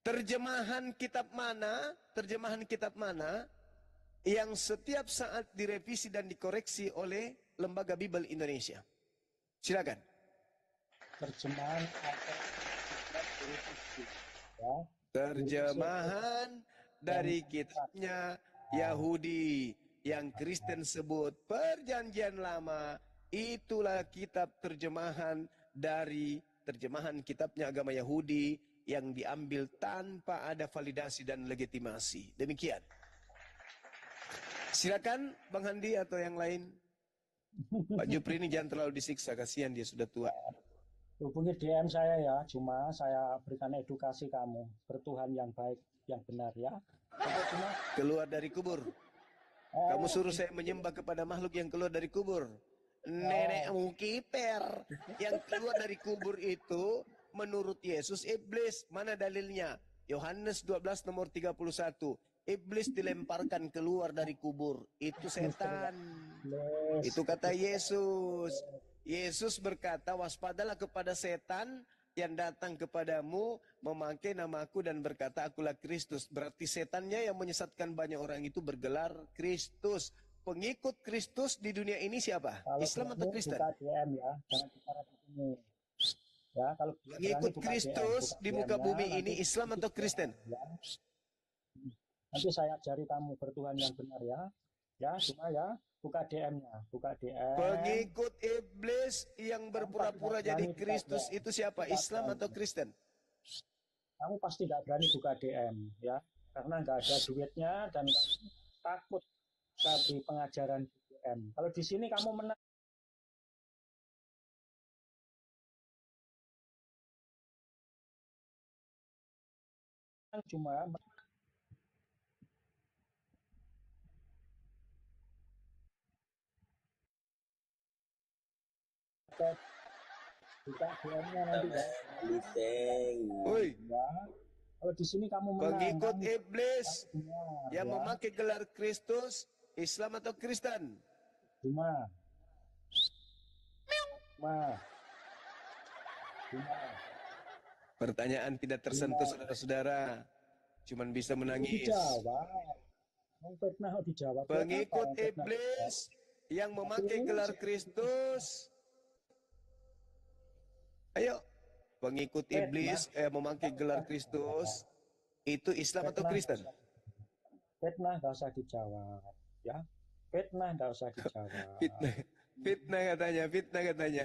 Terjemahan kitab mana yang setiap saat direvisi dan dikoreksi oleh Lembaga Bible Indonesia? Silakan. Terjemahan dari kitabnya Yahudi yang Kristen sebut Perjanjian Lama, itulah kitab terjemahan dari terjemahan kitabnya agama Yahudi yang diambil tanpa ada validasi dan legitimasi. Demikian. Silakan Bang Handi atau yang lain. Pak Jupri ini jangan terlalu disiksa, kasihan dia sudah tua. Hubungi DM saya ya, cuma saya berikan edukasi kamu bertuhan yang baik, yang benar ya. Keluar dari kubur. Kamu suruh saya menyembah kepada makhluk yang keluar dari kubur. Nenekmu kiper yang keluar dari kubur itu menurut Yesus iblis. Mana dalilnya? Yohanes 12 nomor 31. Iblis dilemparkan keluar dari kubur. Itu setan. Itu kata Yesus. Yesus berkata, waspadalah kepada setan yang datang kepadamu memakai namaku dan berkata akulah Kristus. Berarti setannya yang menyesatkan banyak orang itu bergelar Kristus. Pengikut Kristus di dunia ini siapa? Kalau Islam atau Kristen? buka DM ya, jangan bicara di sini. Ya, kalau Pengikut Kristus di muka bumi ini Islam atau Kristen? Ya. Nanti saya ajari kamu bertuhan yang benar ya. Ya, cuma ya, buka DM-nya, buka DM. Pengikut iblis yang berpura-pura jadi Kristus itu siapa? Islam atau Kristen? Kamu pasti nggak berani buka DM ya, karena nggak ada duitnya dan takut di pengajaran DM. Kalau di sini kamu menang. Cuma buka DM-nya nanti ya. Woi. Ya. Kalau di sini kamu menang. Pengikut iblis yang memakai gelar Kristus, Islam atau Kristen? Cuma. Pertanyaan tidak tersentuh saudara-saudara. Cuman bisa menangis. Dijawab. Pengikut iblis yang memakai gelar Kristus. Ayo. Pengikut iblis memakai gelar Kristus. Itu Islam atau Kristen? Fitnah nggak usah dijawab. Ya. Fitnah nggak usah dijawab. Fitnah katanya. Fitnah.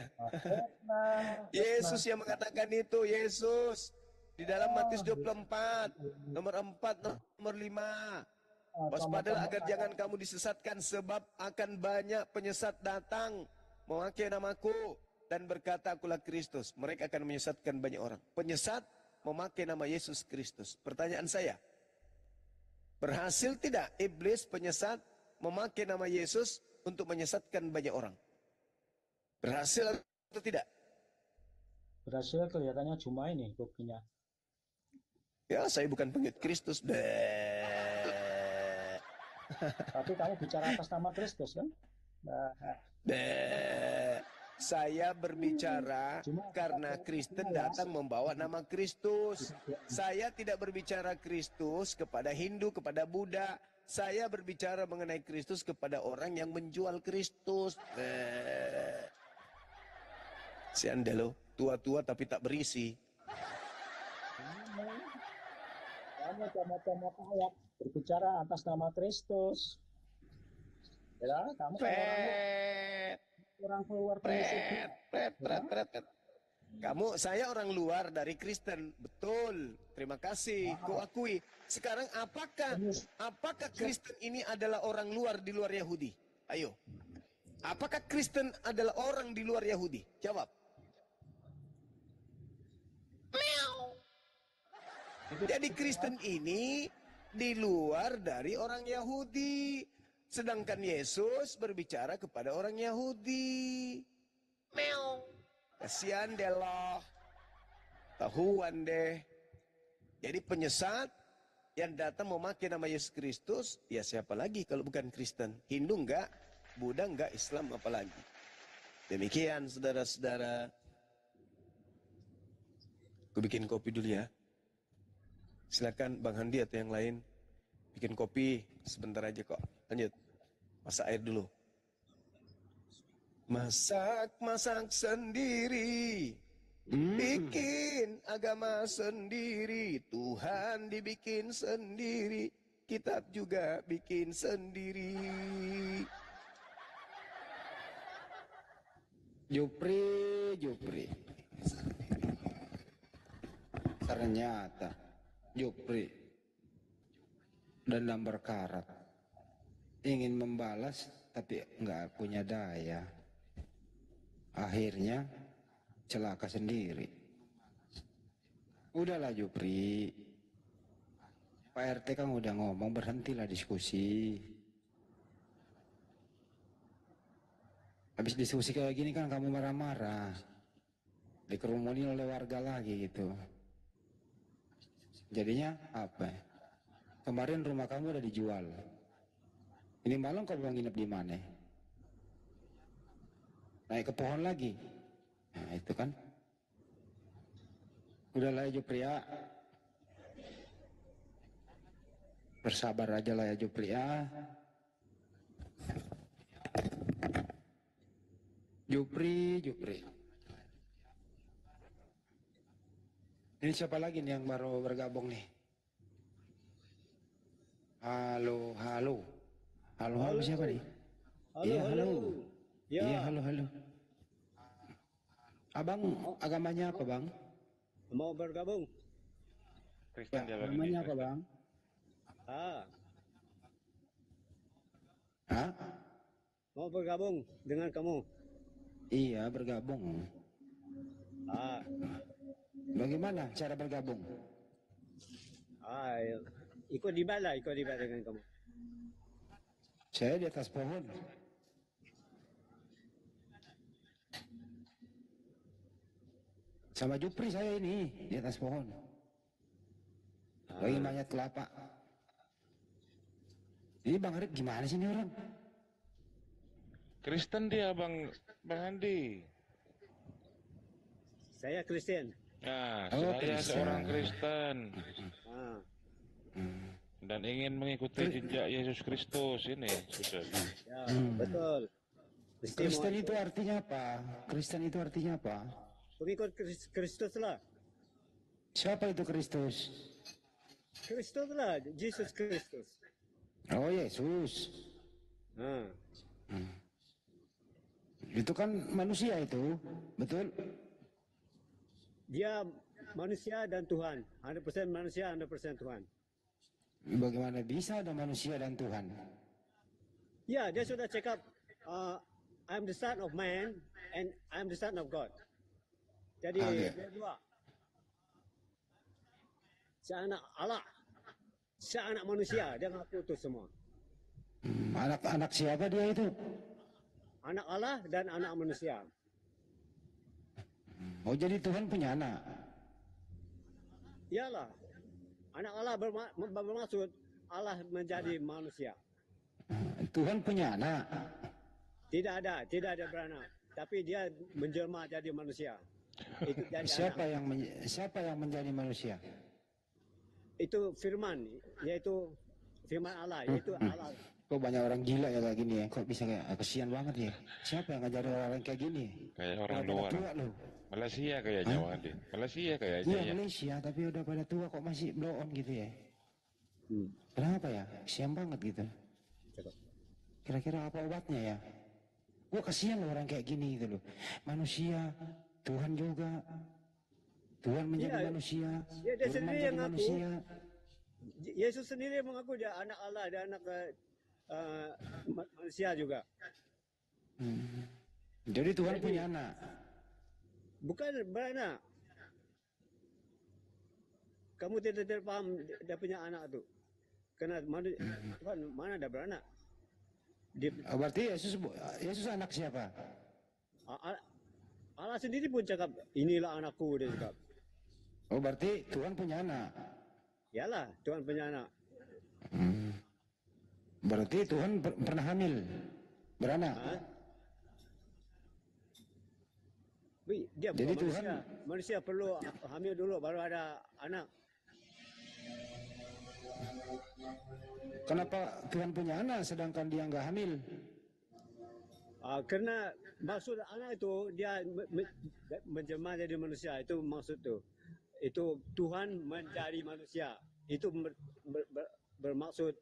Yesus yang mengatakan itu, Yesus di dalam Matius 24 nomor 4 nomor 5. Waspadalah agar jangan kamu disesatkan sebab akan banyak penyesat datang memakai namaku dan berkata akulah Kristus. Mereka akan menyesatkan banyak orang. Penyesat memakai nama Yesus Kristus. Pertanyaan saya, berhasil tidak iblis penyesat memakai nama Yesus untuk menyesatkan banyak orang? Berhasil atau tidak? Berhasil kelihatannya cuma ini buktinya. Ya, saya bukan pengikut Kristus. Tapi kamu bicara atas nama Kristus kan? Saya berbicara karena Kristen datang membawa nama Kristus. Saya tidak berbicara Kristus kepada Hindu, kepada Buddha. Saya berbicara mengenai Kristus kepada orang yang menjual Kristus. Si Anda loh, tua-tua tapi tak berisi. Kamu macam-macam ayat berbicara atas nama Kristus. Ya, kamu orang keluar Kamu, saya orang luar dari Kristen, betul. Terima kasih, ku akui. Sekarang apakah Kristen ini adalah orang luar di luar Yahudi? Ayo, apakah Kristen adalah orang di luar Yahudi? Jawab. Jadi Kristen ini di luar dari orang Yahudi. Sedangkan Yesus berbicara kepada orang Yahudi. Kasihan deh loh. Tahuan deh. Jadi penyesat yang datang memakai nama Yesus Kristus, ya siapa lagi kalau bukan Kristen? Hindu enggak, Buddha enggak, Islam apalagi. Demikian saudara-saudara. Aku bikin kopi dulu ya. Silakan Bang Handi atau yang lain bikin kopi sebentar aja kok. Lanjut. Masak air dulu. Masak sendiri. Bikin agama sendiri. Tuhan dibikin sendiri. Kitab juga bikin sendiri. Jupri. Ternyata Jupri dan berkarat ingin membalas tapi nggak punya daya, akhirnya celaka sendiri. Udahlah Jupri, Pak RT kan udah ngomong berhentilah diskusi. Habis diskusi kayak gini kan kamu marah-marah. Dikerumuni oleh warga lagi gitu. Jadinya apa? Kemarin rumah kamu udah dijual. Ini malam kamu mau nginep di mana? Naik ke pohon lagi. Nah itu kan. Udahlah ya Jupri ya. Bersabar aja lah ya Jupri ya. Jupri. Ini siapa lagi nih yang baru bergabung nih? Halo. Halo siapa nih? Iya, halo. Ya. Iya, halo. Abang, agamanya apa, Bang? Mau bergabung? Kristen Ya, dia Bang, agamanya ini, apa, Kristen. Bang? Ah, Hah? mau bergabung dengan kamu? Iya, bergabung. Ah, Bagaimana cara bergabung? ikut ibadah dengan kamu. Saya di atas pohon. Sama Jupri saya ini di atas pohon. Lagi banyak kelapa. Ini Bang Arif gimana sih ini orang? Kristen dia Bang Andi. Saya Kristen. Nah, Oh, saya Kristen. seorang Kristen Ah, dan ingin mengikuti jejak Yesus Kristus ini, sudah. ya, betul. Mesti Kristen mau itu artinya apa? Kristen itu artinya apa? pengikut Kristus lah. Siapa itu Kristus? Kristus lah, Yesus Kristus. Oh, Yesus. Ah, Itu kan manusia itu, betul? dia manusia dan Tuhan. 100% manusia, 100% Tuhan. Bagaimana bisa ada manusia dan Tuhan? Ya, dia sudah cakap, I'm the son of man and I'm the son of God. Jadi Oke. dia dua. Saya anak Allah, saya anak manusia. Dia ngaku itu semua. Anak-anak siapa dia itu? Anak Allah dan anak manusia. Oh, jadi Tuhan punya anak. Iyalah, anak Allah bermaksud Allah menjadi manusia. Tuhan punya anak. Tidak ada beranak. Tapi dia menjelma jadi manusia. Itu jadi Siapa anak. siapa yang menjadi manusia? Itu firman, yaitu firman Allah, yaitu Allah. Kok banyak orang gila ya kayak gini ya? Kok bisa kayak kesian banget ya? Siapa yang ngajarin orang kayak gini? Kayak orang Udah luar. pada tua loh. Malaysia kayaknya Bang Andi. Malaysia kayaknya Iya ya. Malaysia, tapi udah pada tua kok masih blow on gitu ya? Kenapa ya? Kesian banget gitu. Kira-kira apa obatnya ya? Gua kasihan loh orang kayak gini gitu loh. Manusia, Tuhan juga. Tuhan menjadi Iya. manusia. Ya, dia Tuhan sendiri menjadi yang ngaku. manusia. Yesus sendiri mengaku dia anak Allah dan anak manusia juga. Jadi Tuhan punya anak. Bukan beranak. Kamu tidak paham dia punya anak tu. Karena Tuhan mana ada beranak. Oh, berarti Yesus anak siapa? Allah sendiri pun cakap, inilah anakku, dia cakap. Oh, berarti Tuhan punya anak. Yalah, Tuhan punya anak. Berarti Tuhan pernah hamil, beranak. Dia Jadi bukan Tuhan manusia. Manusia perlu hamil dulu baru ada anak. Kenapa Tuhan punya anak sedangkan dia nggak hamil? Karena maksud anak itu dia menjelma jadi manusia, itu maksud tu. Itu Tuhan menjadi manusia. Itu bermaksud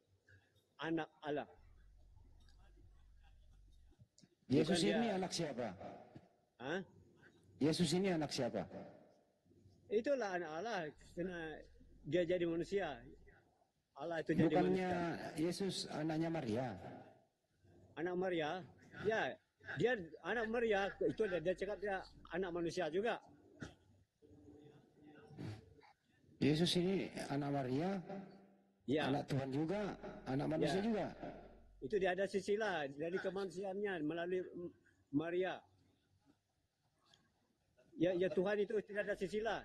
anak Allah. Yesus Bukan ini dia- anak siapa? Hah? Yesus ini anak siapa? Itulah anak Allah karena dia jadi manusia. Allah itu jadi Bukannya manusia. Yesus anaknya Maria? Anak Maria, ya dia anak Maria itu dia cakap dia anak manusia juga. Yesus ini anak Maria, Ya, anak Tuhan juga, anak manusia Ya. juga. itu dia ada sisilah dari kemanusiaannya melalui Maria. Ya Tuhan itu tidak ada sisilah.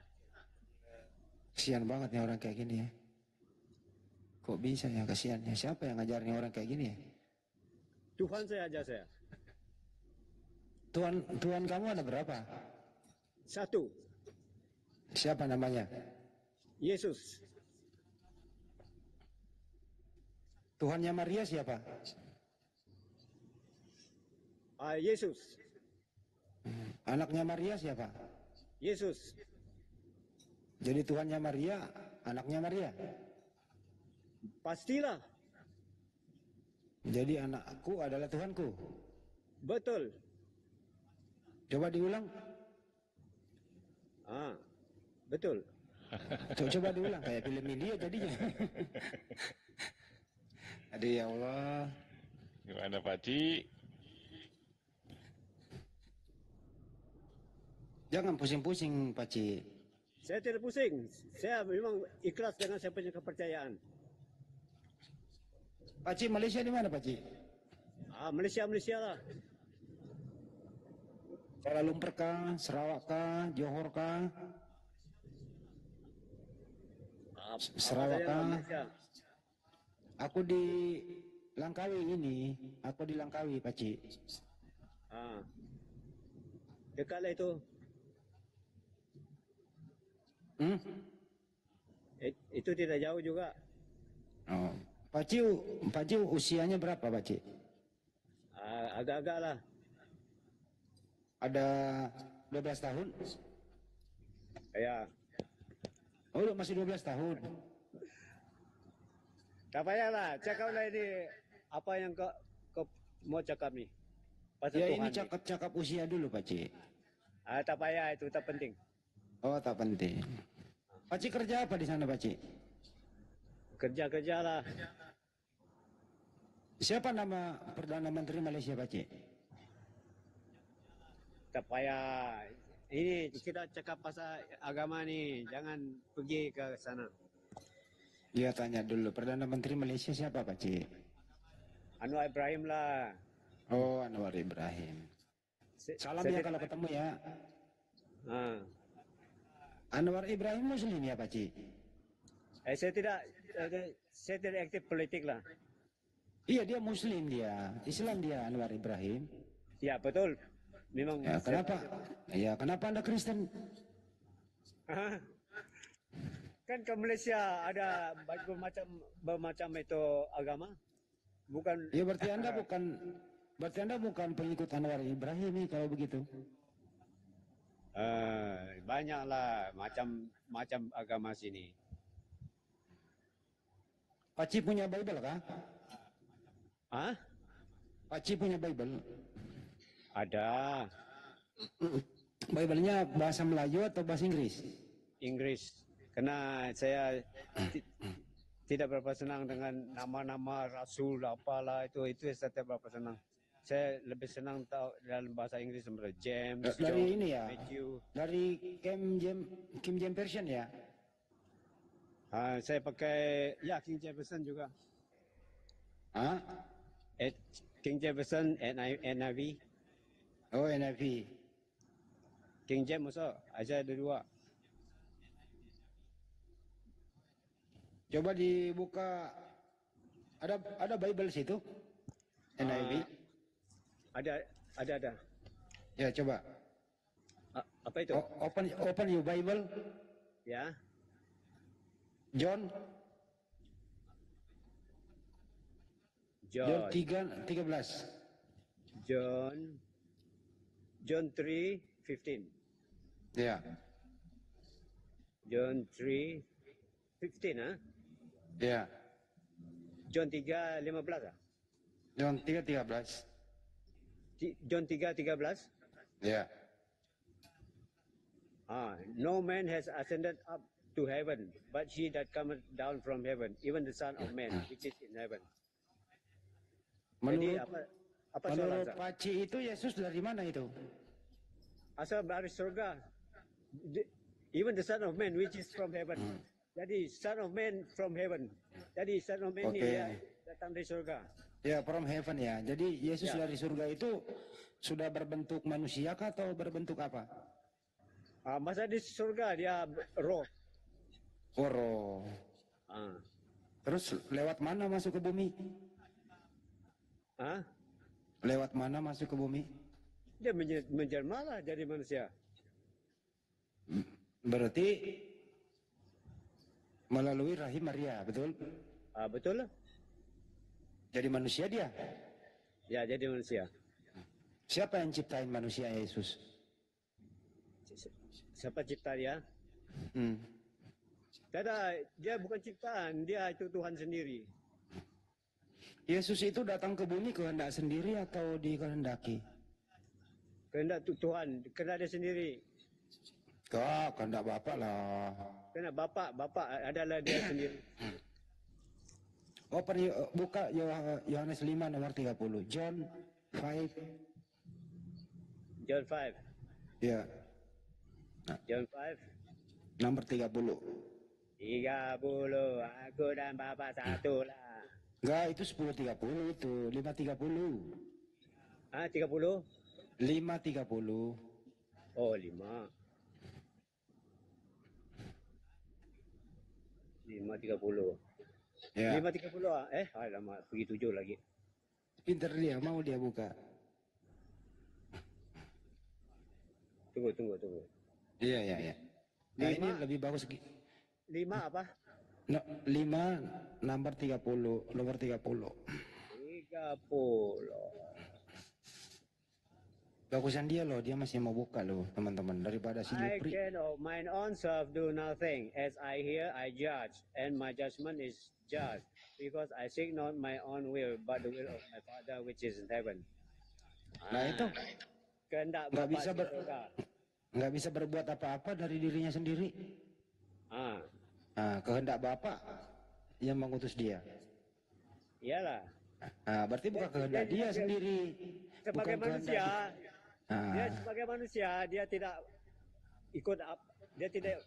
Kasihan banget nih orang kayak gini ya. Kok bisa ya, kasihan ya. Siapa yang ngajarin orang kayak gini ya? Tuhan saya ajar saya. Tuhan kamu ada berapa? Satu. Siapa namanya? Yesus. Tuhannya Maria siapa? Yesus. Anaknya Maria siapa? Yesus. Jadi Tuhannya Maria, anaknya Maria. Pastilah. Jadi anakku adalah Tuhanku. Betul. Coba diulang. Betul. Coba diulang kayak film India jadinya. Aduh ya Allah. Gimana Pak Ci? Jangan pusing-pusing Pak Ci. Saya tidak pusing. Saya memang ikhlas dengan saya punya kepercayaan. Pak Ci, Malaysia di mana Pak Ci? Malaysia lah. Kuala Lumpur kah, Sarawak kah, Johor kah? Sarawak kah? Aku di Langkawi ini, aku di Langkawi Pak Ci. Dekatlah itu. Itu tidak jauh juga. Oh. Pak Ci usianya berapa Pak Ci? Agak-agak lah. Ada 12 tahun? Ya. Oh, masih 12 tahun. Tak payahlah, cakaplah ini apa yang kau mau cakap ni. Pasal Ya Tuhan ini ni. cakap usia dulu Pak Ci. Tak payah, itu tak penting. Oh, tak penting. Pak Ci kerja apa di sana Pak Ci? Kerja lah. Siapa nama Perdana Menteri Malaysia Pak Ci? Tak payah. Ini kita cakap pasal agama ni, jangan pergi ke sana. Dia tanya dulu, Perdana Menteri Malaysia siapa Pak Ci? Anwar Ibrahim lah. Oh, Anwar Ibrahim. Salam ya kalau ketemu ya. Anwar Ibrahim Muslim ya Pak Ci? Saya tidak aktif politik lah. Iya, dia Muslim dia. Islam dia, Anwar Ibrahim. Ya, betul. Memang. Ya, kenapa? Ya, kenapa Anda Kristen? Kan ke Malaysia ada bermacam itu agama. Bukan. Ya, berarti Anda bukan pengikut Anwar Ibrahim nih kalau begitu. Banyaklah macam agama sini. Pak Ci punya Bible kah? Pak Ci punya Bible? Ada. Bible-nya bahasa Melayu atau bahasa Inggris? Inggris. Karena saya tidak berapa senang dengan nama-nama rasul apalah itu saya tidak berapa senang. Saya lebih senang tahu dalam bahasa Inggris seperti James, dari John, ini ya, Matthew. dari King James Version ya. Saya pakai King James Version juga. King James Version, NIV. Oh, NIV. King James also, saya ada dua. Coba dibuka, ada Bible situ, NIV. Ada. Ya, coba. Apa itu? Open your Bible. Ya. John 3:13. John 3:15. Ya. John 3:15 Ya. John 3:15 John 3:13. John 3:13. Ya. No man has ascended up to heaven, but he that cometh down from heaven, even the Son of Man, which is in heaven. Jadi apa soalan? Menurut Pak Ci itu Yesus dari mana itu? Asal dari surga. Even the Son of Man, which is from heaven. Jadi Son of Man from heaven. Jadi Son of Man ini datang dari surga. Ya, from heaven ya. Jadi Yesus Ya. dari surga itu sudah berbentuk manusia kah atau berbentuk apa? Masa di surga dia roh. Oh, roh. Ah. Terus lewat mana masuk ke bumi? Ah, Lewat mana masuk ke bumi? dia menjelma lah jadi manusia. Berarti melalui rahim Maria, betul? Betul lah. Jadi manusia dia. Ya, jadi manusia. Siapa yang ciptain manusia Yesus? Siapa cipta dia? Hmm. Tidak, dia bukan ciptaan, dia itu Tuhan sendiri. Yesus itu datang ke bumi kehendak sendiri atau dikehendaki? Kehendak Tuhan, kehendak dia sendiri. Kehendak Bapa lah. Kehendak Bapa adalah dia sendiri. Oh, buka Yohanes 5 nomor 30. John 5. John 5. Ya. Nah, John 5. nomor 30. 30. Aku dan Bapa satu lah. Enggak, itu 10.30 itu. 5.30. 30? 5.30. Oh, 5. 5.30. Ya. 5.30 alamak, pergi 7 lagi. Pinter dia, mau dia buka. Tunggu. Iya. Nah, ini lebih bagus. 5 apa? No, 5 nomor 30, nomor 30. 30. Bagusan dia loh, dia masih mau buka loh, teman-teman, daripada si I Jupri. can of mine own self do nothing. As I hear, I judge, and my judgment is just, because I seek not my own will, but the will of my Father which is in heaven. Nah itu Kehendak nggak Bapa bisa di surga. nggak bisa berbuat apa-apa dari dirinya sendiri. Nah, kehendak Bapa yang mengutus dia. Iyalah. Nah, berarti bukan kehendak dia sendiri. Sebagai Bukan manusia, kehendak dia sebagai manusia, dia tidak ikut, dia tidak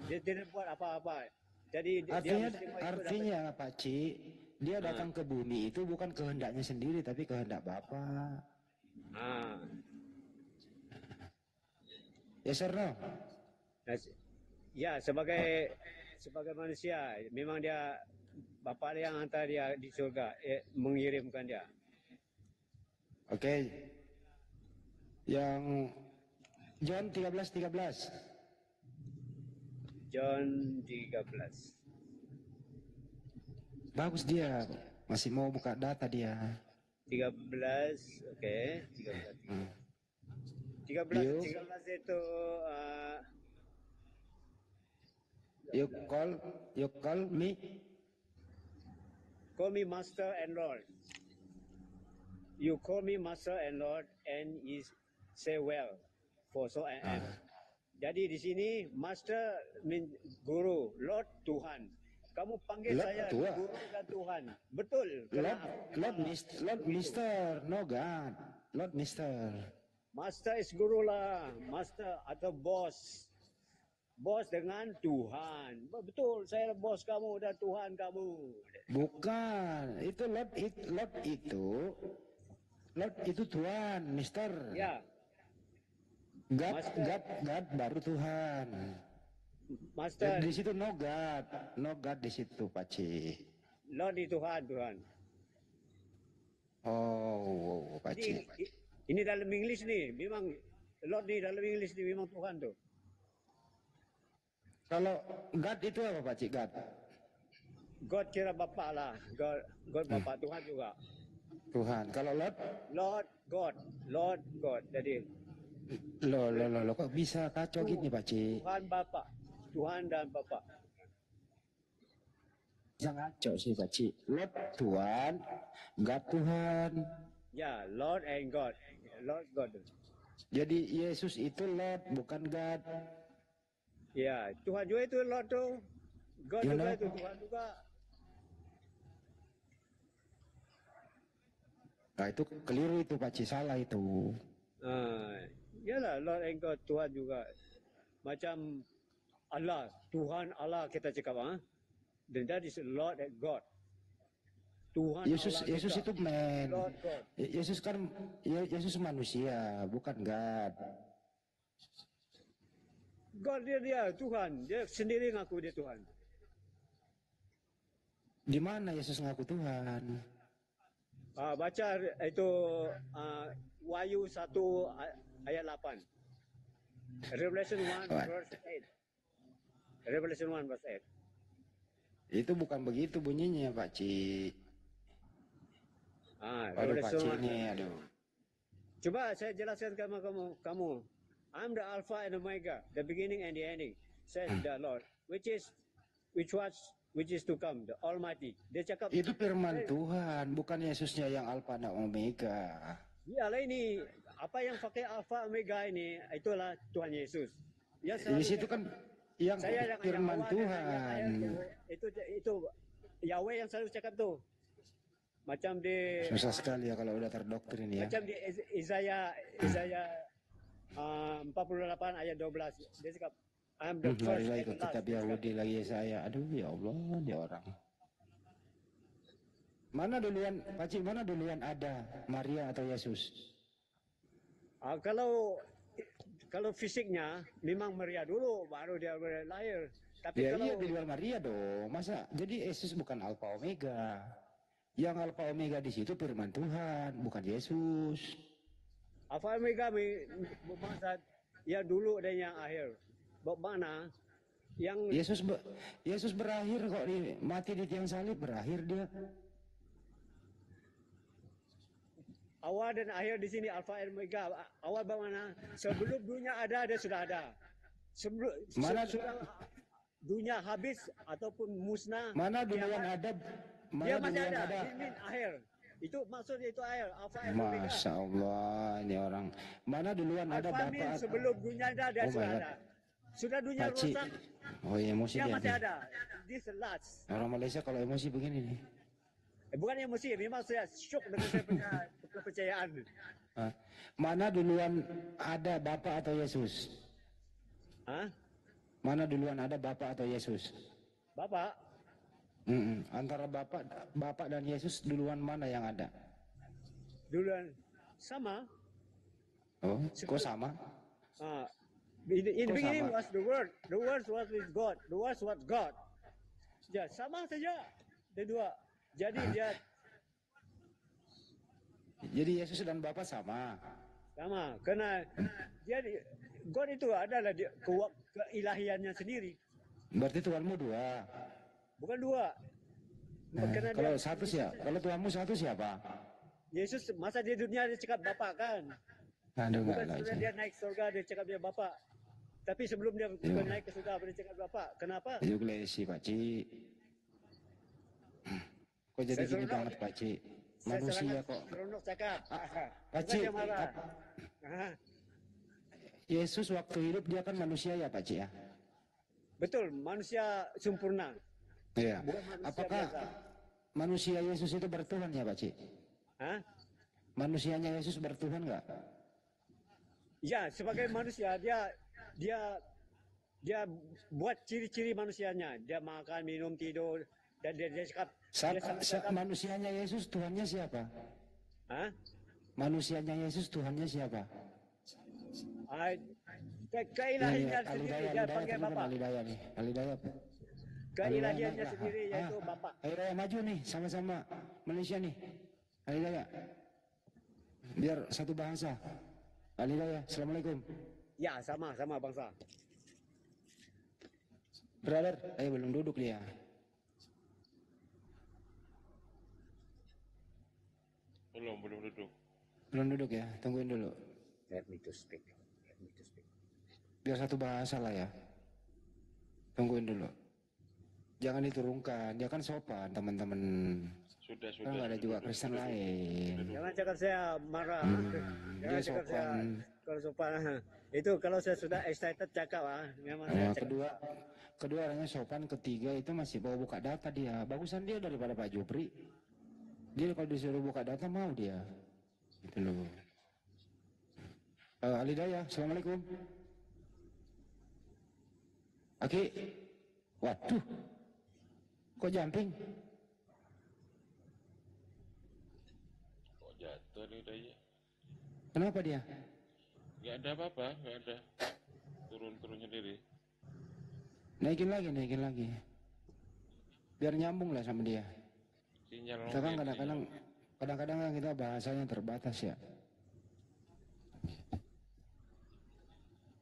dia tidak buat apa-apa. Jadi artinya Pak Ci, dia datang ke bumi itu bukan kehendaknya sendiri, tapi kehendak Bapa. Yes or no? Ya, sebagai manusia, memang dia Bapa yang hantar dia di surga, mengirimkan dia. Oke. Yang John 13. John 13. Bagus dia, masih mau buka data dia. 13, oke, 13. 13 itu You call me. Call me Master and Lord. You call me Master and Lord, and you say well, for so I am. Jadi di sini Master mean guru, Lord Tuhan. Kamu panggil Lord saya Tuhan. guru dan Tuhan. Betul. Lord Mister, no God. Lord Mister. Master is guru lah, Master atau bos. Bos dengan Tuhan. Betul, saya bos kamu dan Tuhan kamu. Bukan, itu Lord itu Tuhan, Mister. Ya. God baru Tuhan. Master. Di situ no God di situ, Pak Ci. Lord di Tuhan. Oh, Pak Ci. Ini dalam English nih, memang Lord di dalam English nih memang Tuhan tuh. Kalau God itu apa, Pak Ci? God kira Bapa lah, God Bapa, Tuhan juga. Tuhan. Kalau Lord God. Jadi lo kok bisa kacau gini, Pak Ci? Tuhan dan Bapa. Jangan kacau sih, Pak Ci. Lord Tuhan, God Tuhan. Ya, Lord and God. Lord God. Jadi Yesus itu Lord, bukan God. Ya, Tuhan juga itu Lord tuh. God juga itu Tuhan juga. Nah itu keliru itu Pak Ci, salah itu. Yalah, Lord and God, Tuhan juga. Macam Allah, Tuhan Allah kita cakap. Dan that is Lord and God. Tuhan Yesus Allah Yesus Eka. itu man. Lord God. Yesus kan Yesus manusia, bukan God. God dia Tuhan. Dia sendiri ngaku dia Tuhan. Di mana Yesus ngaku Tuhan? Baca itu Wahyu 1 ayat 8. Revelation 1 verse 8. Revelation 1 verse 8. Itu bukan begitu bunyinya, Pak Ci. Aduh, Pak Ci Revelation 1. ini, aduh. Coba saya jelaskan ke kamu. I'm the Alpha and Omega, the beginning and the ending, says the Lord, which is to come, the Almighty. Dia cakap Itu firman Tuhan, bukan Yesusnya yang Alfa dan Omega. Iyalah ini apa yang pakai Alpha Omega ini itulah Tuhan Yesus. Ya Di situ kan yang firman Tuhan. Itu Yahweh yang selalu cakap tuh. Macam di Susah sekali ya kalau udah terdoktrin ya. Macam di Isaiah 48 ayat 12 dia cakap I'm the first Lari-lari and ke the last. kitab Yahudi lagi saya. Aduh ya Allah, dia orang. Mana duluan, Pak Ci, mana duluan ada Maria atau Yesus? Kalau fisiknya memang Maria dulu baru dia lahir. Tapi Ya kalau iya di luar Maria dong. Masa jadi Yesus bukan Alfa Omega. Yang Alfa Omega di situ firman Tuhan, bukan Yesus. Alpha Omega bermaksud yang dulu dan yang akhir. Bermakna yang Yesus berakhir kok mati di tiang salib, berakhir dia. awal dan akhir di sini Alpha and Omega. Awal bermakna sebelum dunia ada dia sudah ada. Sebelum dunia habis ataupun musnah. Mana duluan ada? Dia masih ada. Ini akhir. Itu maksudnya itu akhir. Alpha and Omega. Masya Allah, ini orang. Mana duluan ada Alpha Bapak? sebelum dunia ada dia sudah ada. Sudah dunia Pak Ci. rusak. Oh emosi Dia dia. masih ada. This last. Orang Malaysia kalau emosi begini nih. Bukan emosi, memang saya syok dengan saya punya kepercayaan. Mana duluan ada Bapak atau Yesus? Mana duluan ada Bapak atau Yesus? Bapak. Antara Bapak dan Yesus duluan mana yang ada? Duluan sama. Oh, kok sama? In the Kok beginning sama? was the Word. The Word was with God. The Word was God. Ya, sama saja. Dia dua. Jadi dia Jadi Yesus dan Bapak sama. sama. Karena dia God itu adalah keilahiannya sendiri. Berarti Tuhanmu dua. Bukan dua. Karena Kalau dia, satu siapa? Kalau Tuhanmu satu siapa? Yesus masa di dunia dia cakap Bapa kan. Aduh, Bukan enggak setelah dia naik surga dia cakap dia Bapa. Tapi sebelum dia naik ke surga dia cakap Bapa. Kenapa? Itu glesi Pak Ci. Kok jadi gini banget Pak Ci? Manusia kok. Seronok cakap. Pak Ci, Bukan dia marah. Yesus waktu hidup dia kan manusia ya Pak Ci ya? Betul, manusia sempurna. Iya. Bukan manusia Apakah biasa. manusia Yesus itu bertuhan ya Pak Ci? Manusianya Yesus bertuhan nggak? Ya, sebagai manusia dia buat ciri-ciri manusianya. Dia makan, minum, tidur dan dia cakap Manusianya Yesus Tuhannya siapa? Manusianya Yesus Tuhannya siapa? Keilahiannya sendiri dia panggil Bapa. Alidaya nih, Alidaya. Keilahiannya sendiri yaitu Bapa. Ayo Raya maju nih, sama-sama Malaysia nih. Alidaya. Biar satu bahasa. Alidaya, Assalamualaikum. Ya, sama bangsa. Brother, belum duduk dia. Belum duduk. Belum duduk ya, tungguin dulu. Let me to speak. Biar satu bahasa lah ya. Tungguin dulu. Jangan diturunkan, dia kan sopan teman-teman. Sudah. Kan ada juga Kristen lain. Jangan cakap saya marah. Jangan Dia cakap saya sopan. kalau sopan. Itu kalau saya sudah excited cakap memang saya cakap. Kedua orangnya sopan, ketiga itu masih mau buka data dia. Bagusan dia daripada Pak Jupri. Dia kalau disuruh buka data mau dia. Gitu loh. Alidaya, Assalamualaikum. Oke. Waduh. Kok jumping? Itu ada aja. Kenapa dia? Nggak ada apa-apa, nggak ada. Turun sendiri. Naikin lagi. Biar nyambung lah sama dia. Sinyal Kita kan mungkin, kadang-kadang kan kita bahasanya terbatas ya.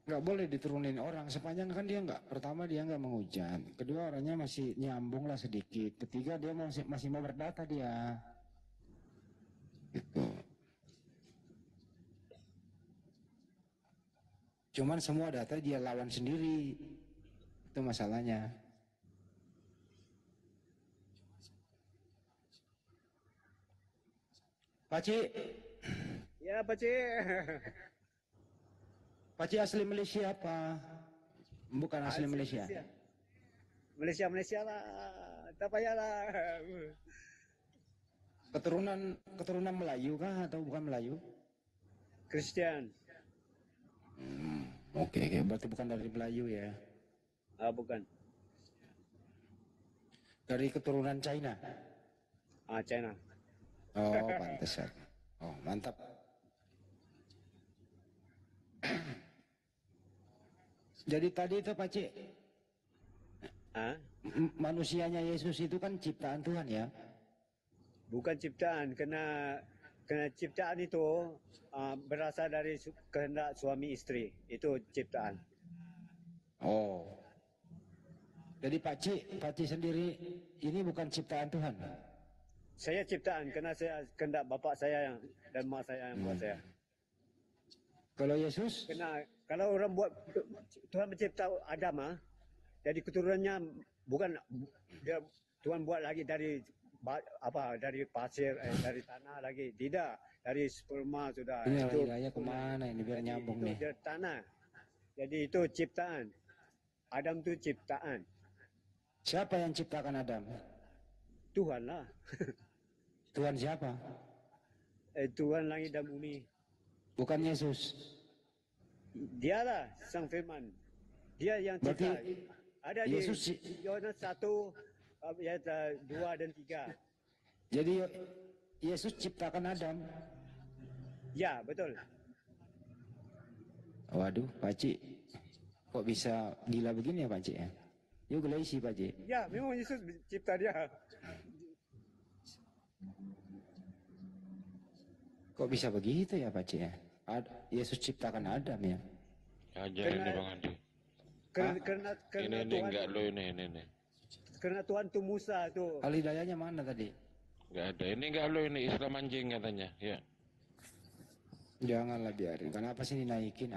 Nggak boleh diturunin orang sepanjang kan dia nggak, pertama dia nggak menghujat, kedua orangnya masih nyambung lah sedikit, ketiga dia masih mau berdata dia gitu. Cuman semua data dia lawan sendiri, itu masalahnya. Pakcik. Ya, Pakcik. Pakcik asli Malaysia apa? Bukan asli Malaysia. Malaysia lah. Tak payahlah. Keturunan Melayu kah atau bukan Melayu? Kristian. Oke, berarti bukan dari Melayu ya. Bukan. Dari keturunan China. China. Oh, pantesan. Oh, mantap. Jadi tadi itu Pakcik, manusianya Yesus itu kan ciptaan Tuhan ya? Bukan ciptaan, kena ciptaan itu berasal dari kehendak suami istri, itu ciptaan. Oh, jadi Pakcik sendiri ini bukan ciptaan Tuhan? Saya ciptaan, karena saya kehendak bapak saya dan mak saya yang buat saya. Kalau Yesus? Kalau orang buat, Tuhan mencipta Adam, jadi keturunannya bukan Tuhan buat lagi dari pasir, dari tanah lagi, tidak, dari sperma sudah. Ini itu raya kemana ini biar nyambung itu nih? dari tanah, jadi itu ciptaan. Adam itu ciptaan. Siapa yang ciptakan Adam? Tuhan lah. Tuhan siapa? Tuhan langit dan bumi. Bukan Yesus. Dialah Sang Firman. Dia yang cipta. Ada Yesus di Yohanes 1 ayat 2 dan 3. Jadi Yesus ciptakan Adam. Ya, betul. Waduh, Pakcik. Kok bisa gila begini ya Pakcik ya? Yuk gelaisi Pakcik. Ya, memang Yesus cipta dia. Kok bisa begitu ya Pakcik ya? Yesus ciptakan Adam ya? Ajarin nih Bang Andi. Karena Ini Tuhan, enggak lo ini. karena Tuhan itu Musa itu. Al Hidayahnya mana tadi? Enggak ada. Ini enggak lo ini Islam anjing katanya. Ya. Janganlah biarin. Kenapa sih dinaikin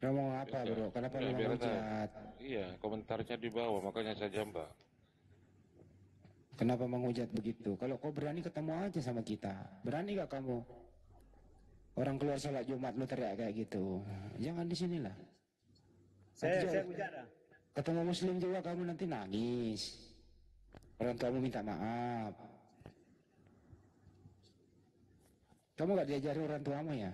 Ngomong apa bro? Kenapa lu biar menghujat? Iya, komentarnya di bawah makanya saya jambak. Kenapa menghujat begitu? Kalau kau berani ketemu aja sama kita. Berani gak kamu? Orang keluar sholat Jumat lu teriak kayak gitu. Jangan di sinilah. Saya hujat dah. Ketemu Muslim juga kamu nanti nangis. Orang tuamu minta maaf. Kamu gak diajari orang tuamu ya?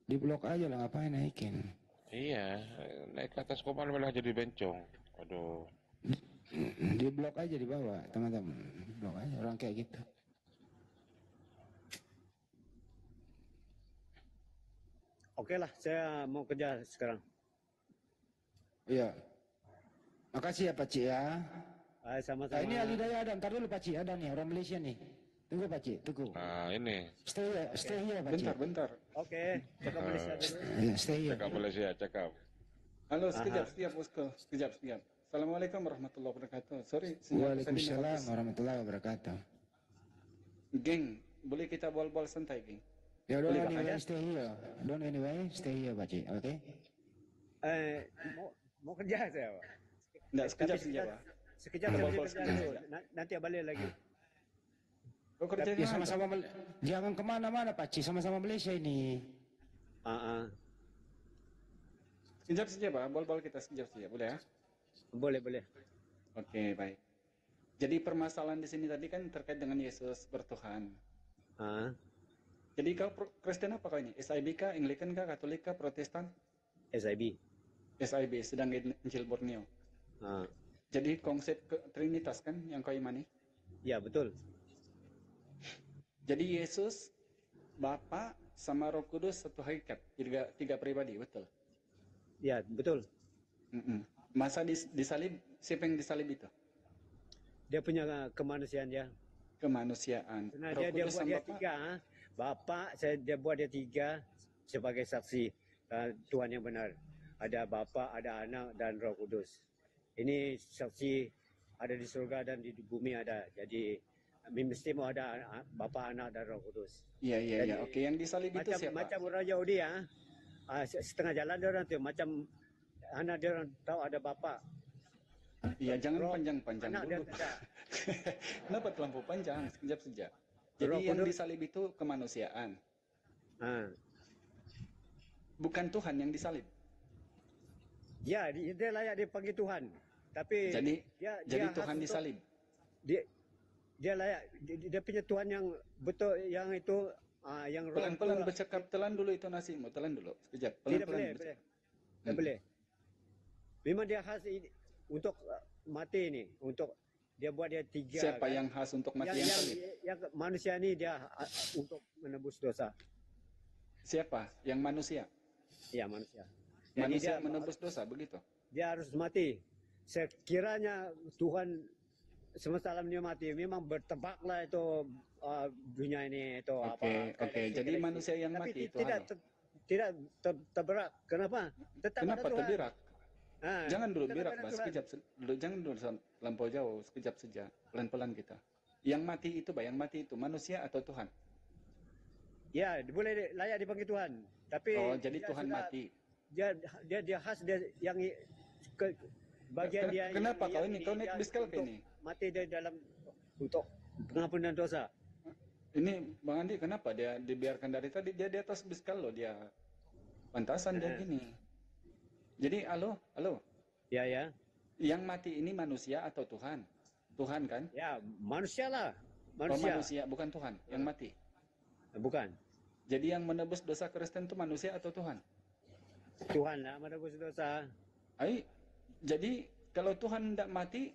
Di blok aja lah, ngapain naikin? Iya, naik ke atas komal malah jadi bencong. Aduh. Di blok aja di bawah, teman-teman. Blok aja orang kayak gitu. Oke lah, saya mau kerja sekarang. Iya. Makasih ya Pakcik ya. Sama-sama. Ini Al Hidayah Adam, ntar dulu Pakcik ada nih orang Malaysia nih. Tunggu Pakcik, tunggu. Nah ini. Stay here Pakcik. Bentar. Oke, cakap Malaysia dulu. Stay here. Cakap Malaysia, cakap. Halo, sekejap, bosku. Sekejap. Assalamualaikum warahmatullahi wabarakatuh. Sorry. Waalaikumsalam warahmatullahi wabarakatuh. Geng, boleh kita bol-bol santai, geng? Ya don't anyway, stay here. Don't anyway, stay here Pakcik, oke? Mau kerja saya, Pak. Enggak, sekejap, Pak. Sekejap saya kerja dulu. Nanti balik lagi. Ya sama-sama jangan kemana-mana Pakcik, sama-sama Malaysia ini. Sekejap, Pak. Bol-bol kita sekejap, boleh ya? Boleh. Oke, baik. Jadi permasalahan di sini tadi kan terkait dengan Yesus bertuhan. Jadi kau Kristen apa kau ini? SIB kah, Anglican kah, Katolik kah, Protestan? SIB. SIB, sedang Injil Borneo. Jadi konsep Trinitas kan yang kau imani? Ya, betul. Jadi Yesus, Bapa sama Roh Kudus satu hakikat, tiga pribadi, betul? Ya, betul. Masa disalib, siapa yang disalib itu? Dia punya kemanusiaan dia. Kemanusiaan. Nah, Roh dia Kudus buat sama dia Bapa? tiga. Bapak, dia buat dia tiga sebagai saksi Tuhan yang benar. Ada Bapa, ada Anak, dan Roh Kudus. Ini saksi ada di surga dan di bumi ada. Jadi mesti mau ada Bapa, Anak, dan Roh Kudus. Iya. Oke, yang disalib itu siapa? Macam orang Yahudi ya. Setengah jalan dia orang tuh macam anak dia orang tahu ada Bapa. Iya, jangan panjang-panjang Anak dulu. dia Kenapa terlampau panjang? Sekejap saja. Jadi yang disalib itu kemanusiaan. Bukan Tuhan yang disalib. Ya, dia layak dipanggil Tuhan. Tapi Jadi dia Tuhan disalib. Dia layak dia punya Tuhan yang betul, yang itu yang roh. Pelan-pelan bercakap, telan dulu itu nasimu, telan dulu. Sekejap, Tidak pelan-pelan. boleh. Tidak boleh. Memang dia khas untuk mati ini, untuk dia buat dia tiga. Siapa yang khas untuk mati yang salib? Yang manusia ini dia untuk menebus dosa. Siapa? Yang manusia? Iya, manusia. Jadi Manusia dia menebus dosa, begitu? Dia harus mati. Sekiranya Tuhan semesta alam dia mati, memang bertebaklah itu dunia ini itu Oke. Jadi manusia yang tapi mati itu tidak terberak. Kenapa? Kenapa terberak? Jangan dulu tetap berak, ada Mas. Tuhan. Sekejap dulu, jangan dulu lampau jauh, sekejap saja. Pelan-pelan kita. Yang mati itu, yang mati itu manusia atau Tuhan? Ya, boleh layak dipanggil Tuhan. Tapi jadi dia Tuhan sudah- mati. Dia khas dia yang bagian dia. Kenapa kau ini? Kau naik bis ke ini? Mati dia dalam untuk pengampunan dosa. Ini Bang Andi, kenapa dia dibiarkan dari tadi? Dia di atas bis loh, dia pantasan dia gini. Jadi halo. Ya. Yang mati ini manusia atau Tuhan? Tuhan kan? Ya, manusia lah. Manusia, bukan Tuhan yang mati. Bukan. Jadi yang menebus dosa Kristen itu manusia atau Tuhan? Tuhan lah menebus dosa. Jadi kalau Tuhan tidak mati,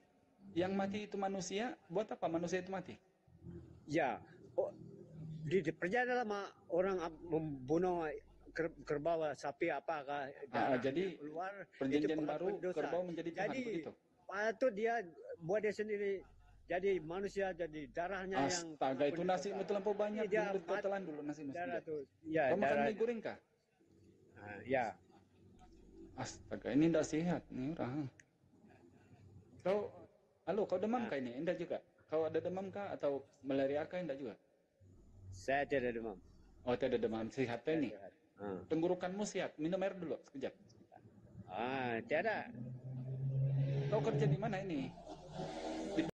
yang mati itu manusia, buat apa manusia itu mati? Ya, di perjalanan lama orang membunuh kerbau, sapi apakah jadi keluar perjanjian baru kerbau menjadi Tuhan, jadi, begitu? Patut dia buat dia sendiri jadi manusia, jadi darahnya yang astaga, itu nasimu terlampau banyak. Mulut kau telan dulu nasimu. darah tuh. Ya, kau makan darah. mie goreng kah? Ya. Astaga, ini tidak sehat nih orang. Kau demam kah ini? Enggak juga. Kau ada demam kah atau malaria kah? Enggak juga. Saya tidak demam. Oh, tidak demam. Sehat ini. Tenggorokanmu sehat. Minum air dulu sekejap. Tiada. Kau kerja di mana ini?